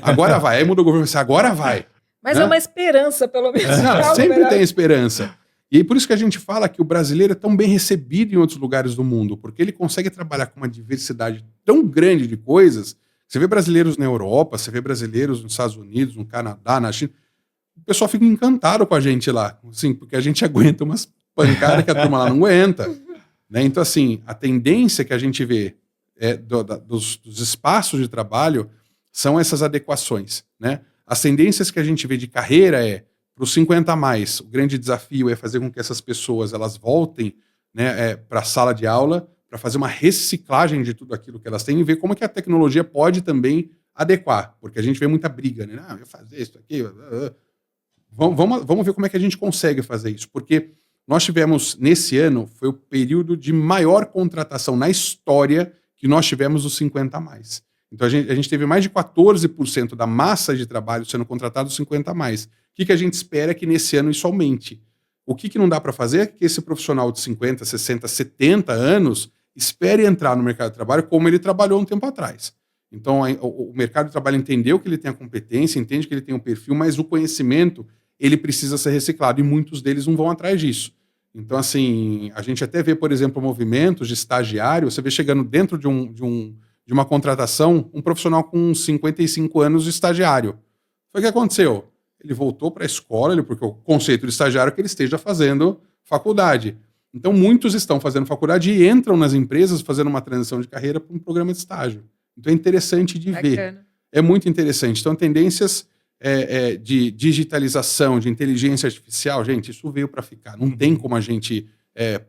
Agora vai. Aí muda o governo e fala assim, agora vai. Mas né? é uma esperança, pelo menos. Não, sempre tem esperança. E aí por isso que a gente fala que o brasileiro é tão bem recebido em outros lugares do mundo, porque ele consegue trabalhar com uma diversidade tão grande de coisas. Você vê brasileiros na Europa, você vê brasileiros nos Estados Unidos, no Canadá, na China. O pessoal fica encantado com a gente lá, assim, porque a gente aguenta umas pancadas que a turma lá não aguenta. Né? Então, assim, a tendência que a gente vê dos espaços de trabalho são essas adequações. Né? As tendências que a gente vê de carreira para os 50 a mais, o grande desafio é fazer com que essas pessoas elas voltem, né, para a sala de aula, para fazer uma reciclagem de tudo aquilo que elas têm e ver como é que a tecnologia pode também adequar, porque a gente vê muita briga, né? Eu vou fazer isso aqui. Vamos ver como é que a gente consegue fazer isso, porque nós tivemos, nesse ano, foi o período de maior contratação na história que nós tivemos os 50 a mais. Então a gente teve mais de 14% da massa de trabalho sendo contratado 50 a mais. O que a gente espera é que nesse ano isso aumente. O que não dá para fazer é que esse profissional de 50, 60, 70 anos espere entrar no mercado de trabalho como ele trabalhou um tempo atrás. Então o mercado de trabalho entendeu que ele tem a competência, entende que ele tem um perfil, mas o conhecimento ele precisa ser reciclado e muitos deles não vão atrás disso. Então, assim, a gente até vê, por exemplo, movimentos de estagiário, você vê chegando dentro de uma contratação, um profissional com 55 anos de estagiário. Foi o que aconteceu? Ele voltou para a escola, porque o conceito de estagiário é que ele esteja fazendo faculdade. Então, muitos estão fazendo faculdade e entram nas empresas fazendo uma transição de carreira para um programa de estágio. Então, é interessante de ver. É muito interessante. Então, tendências de digitalização, de inteligência artificial, gente, isso veio para ficar. Não tem como a gente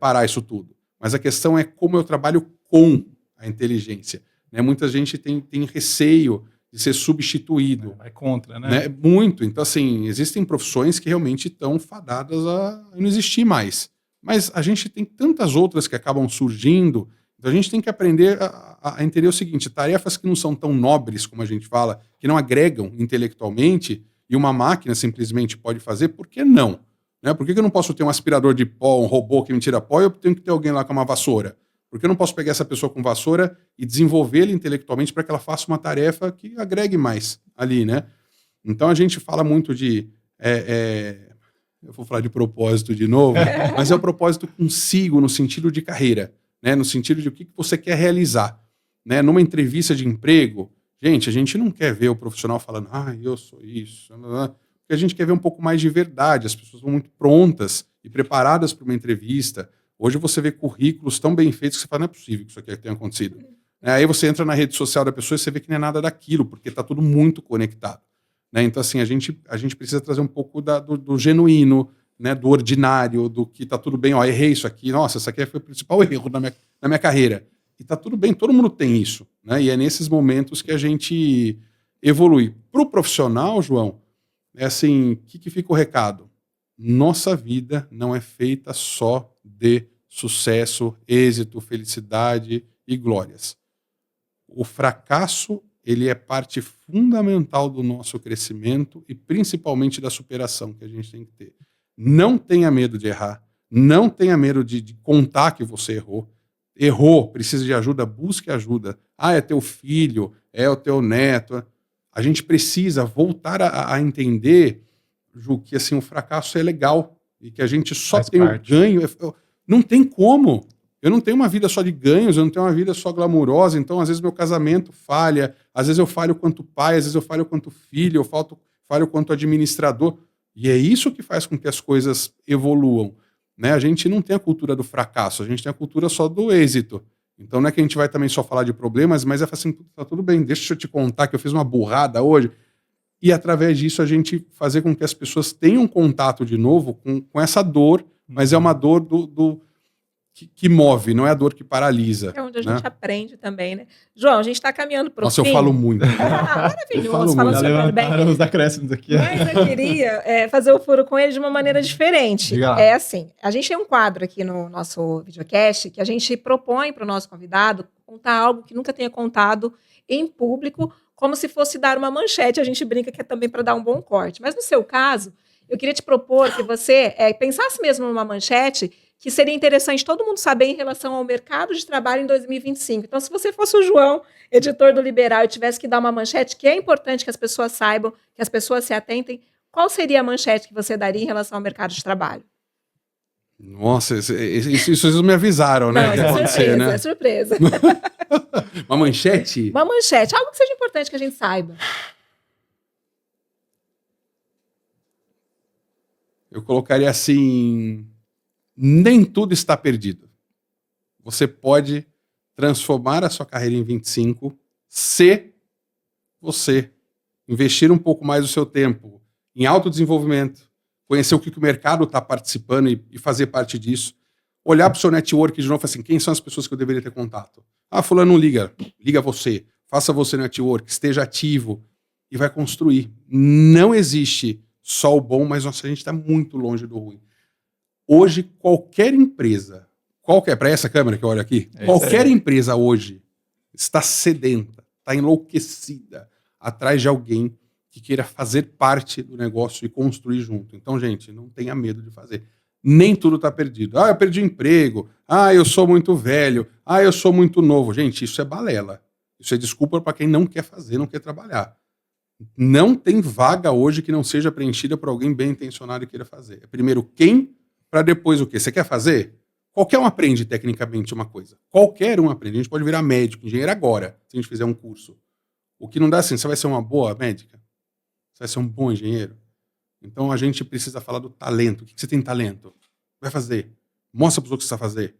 parar isso tudo. Mas a questão é como eu trabalho com a inteligência. Né? Muita gente tem receio de ser substituído. Vai contra, né? Muito. Então, assim, existem profissões que realmente estão fadadas a não existir mais. Mas a gente tem tantas outras que acabam surgindo, então a gente tem que aprender a entender o seguinte, tarefas que não são tão nobres, como a gente fala, que não agregam intelectualmente, e uma máquina simplesmente pode fazer, por que não? Né? Por que eu não posso ter um aspirador de pó, um robô que me tira pó, e eu tenho que ter alguém lá com uma vassoura? Por que eu não posso pegar essa pessoa com vassoura e desenvolvê-la intelectualmente para que ela faça uma tarefa que agregue mais ali, né? Então a gente fala muito de... eu vou falar de propósito de novo, mas é o propósito consigo no sentido de carreira, né? No sentido de o que você quer realizar. Né? Numa entrevista de emprego, gente, a gente não quer ver o profissional falando eu sou isso, porque a gente quer ver um pouco mais de verdade, as pessoas vão muito prontas e preparadas para uma entrevista. Hoje você vê currículos tão bem feitos que você fala, não é possível que isso aqui tenha acontecido. Aí você entra na rede social da pessoa e você vê que não é nada daquilo, porque está tudo muito conectado. Né? Então, assim, a gente precisa trazer um pouco do genuíno, né? Do ordinário, do que está tudo bem, errei isso aqui, nossa, isso aqui foi o principal erro na minha carreira. E está tudo bem, todo mundo tem isso. Né? E é nesses momentos que a gente evolui. Para o profissional, João, é assim, o que fica o recado? Nossa vida não é feita só de sucesso, êxito, felicidade e glórias. O fracasso, ele é parte fundamental do nosso crescimento e principalmente da superação que a gente tem que ter. Não tenha medo de errar, não tenha medo de contar que você errou. Errou, precisa de ajuda, busque ajuda. É teu filho, é o teu neto. A gente precisa voltar a entender, Ju, que assim, o fracasso é legal e que a gente só tem o ganho. Não tem como. Eu não tenho uma vida só de ganhos, eu não tenho uma vida só glamurosa, então às vezes meu casamento falha, às vezes eu falho quanto pai, às vezes eu falho quanto filho, eu falho quanto administrador. E é isso que faz com que as coisas evoluam. Né? A gente não tem a cultura do fracasso, a gente tem a cultura só do êxito. Então não é que a gente vai também só falar de problemas, mas é assim, tá tudo bem, deixa eu te contar que eu fiz uma burrada hoje. E através disso a gente fazer com que as pessoas tenham contato de novo com essa dor, mas é uma dor que move, não é a dor que paralisa. É onde a gente aprende também, né? João, a gente está caminhando para o fim. Nossa, eu falo muito. Maravilhoso, falando super bem. Os acréscimos aqui. Mas eu queria fazer o furo com ele de uma maneira diferente. Legal. É assim, a gente tem um quadro aqui no nosso videocast que a gente propõe para o nosso convidado contar algo que nunca tenha contado em público, como se fosse dar uma manchete. A gente brinca que é também para dar um bom corte. Mas no seu caso, eu queria te propor que você pensasse mesmo numa manchete que seria interessante todo mundo saber em relação ao mercado de trabalho em 2025. Então, se você fosse o João, editor do Liberal, e tivesse que dar uma manchete que é importante que as pessoas saibam, que as pessoas se atentem, qual seria a manchete que você daria em relação ao mercado de trabalho? Nossa, isso vocês me avisaram, né? Não, Que ia acontecer, né? é surpresa. Uma manchete? Uma manchete, algo que seja importante que a gente saiba. Eu colocaria assim: nem tudo está perdido. Você pode transformar a sua carreira em 25 se você investir um pouco mais do seu tempo em autodesenvolvimento, conhecer o que o mercado está participando e fazer parte disso, olhar para o seu network de novo e falar assim, quem são as pessoas que eu deveria ter contato? Ah, fulano não liga você, faça você network, esteja ativo e vai construir. Não existe só o bom, mas nossa, a gente está muito longe do ruim. Hoje, qualquer empresa, para essa câmera que eu olho aqui, qualquer empresa hoje está sedenta, está enlouquecida atrás de alguém que queira fazer parte do negócio e construir junto. Então, gente, não tenha medo de fazer. Nem tudo está perdido. Ah, eu perdi o emprego. Ah, eu sou muito velho. Ah, eu sou muito novo. Gente, isso é balela. Isso é desculpa para quem não quer fazer, não quer trabalhar. Não tem vaga hoje que não seja preenchida por alguém bem intencionado e queira fazer. É primeiro quem, para depois o quê? Você quer fazer? Qualquer um aprende tecnicamente uma coisa. Qualquer um aprende. A gente pode virar médico, engenheiro agora, se a gente fizer um curso. O que não dá assim, você vai ser uma boa médica? Você vai ser um bom engenheiro? Então a gente precisa falar do talento. O que você tem talento? Vai fazer. Mostra para os outros o que você vai fazer.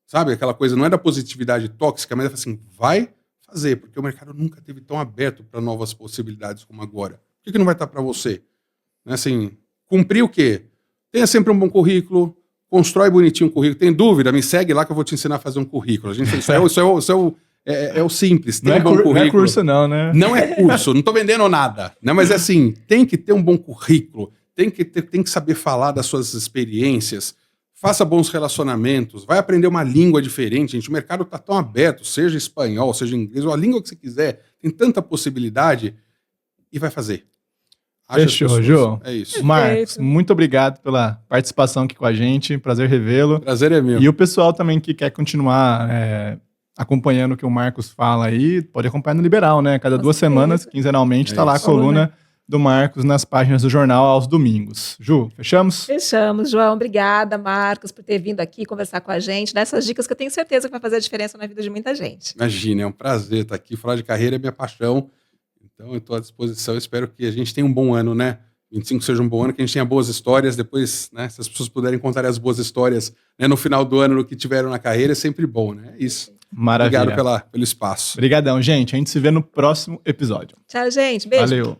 Sabe? Aquela coisa não é da positividade tóxica, mas é assim, vai fazer, porque o mercado nunca teve tão aberto para novas possibilidades como agora. Por que não vai estar para você? Assim, cumprir o quê? Tenha sempre um bom currículo, constrói bonitinho um currículo. Tem dúvida? Me segue lá que eu vou te ensinar a fazer um currículo. A gente, isso é o simples. Tem um bom currículo. Não é curso não, né? Não é curso, não estou vendendo nada. Né? Mas assim, tem que ter um bom currículo, tem que saber falar das suas experiências, faça bons relacionamentos, vai aprender uma língua diferente, gente. O mercado está tão aberto, seja espanhol, seja inglês, ou a língua que você quiser, tem tanta possibilidade e vai fazer. Fechou, Jô. É isso. Marcos, muito obrigado pela participação aqui com a gente. Prazer revê-lo. Prazer é meu. E o pessoal também que quer continuar acompanhando o que o Marcos fala aí, pode acompanhar no Liberal, né? Cada 2 semanas, quinzenalmente, está lá a coluna do Marcos nas páginas do jornal aos domingos. Ju, fechamos? Fechamos, João. Obrigada, Marcos, por ter vindo aqui conversar com a gente, dessas dicas que eu tenho certeza que vai fazer a diferença na vida de muita gente. Imagina, é um prazer estar aqui. Falar de carreira é minha paixão. Então, eu estou à disposição. Espero que a gente tenha um bom ano, né? 25 seja um bom ano, que a gente tenha boas histórias. Depois, né, se as pessoas puderem contar as boas histórias, né, no final do ano, no que tiveram na carreira, é sempre bom, né? É isso. Maravilha. Obrigado pelo espaço. Obrigadão, gente. A gente se vê no próximo episódio. Tchau, gente. Beijo. Valeu.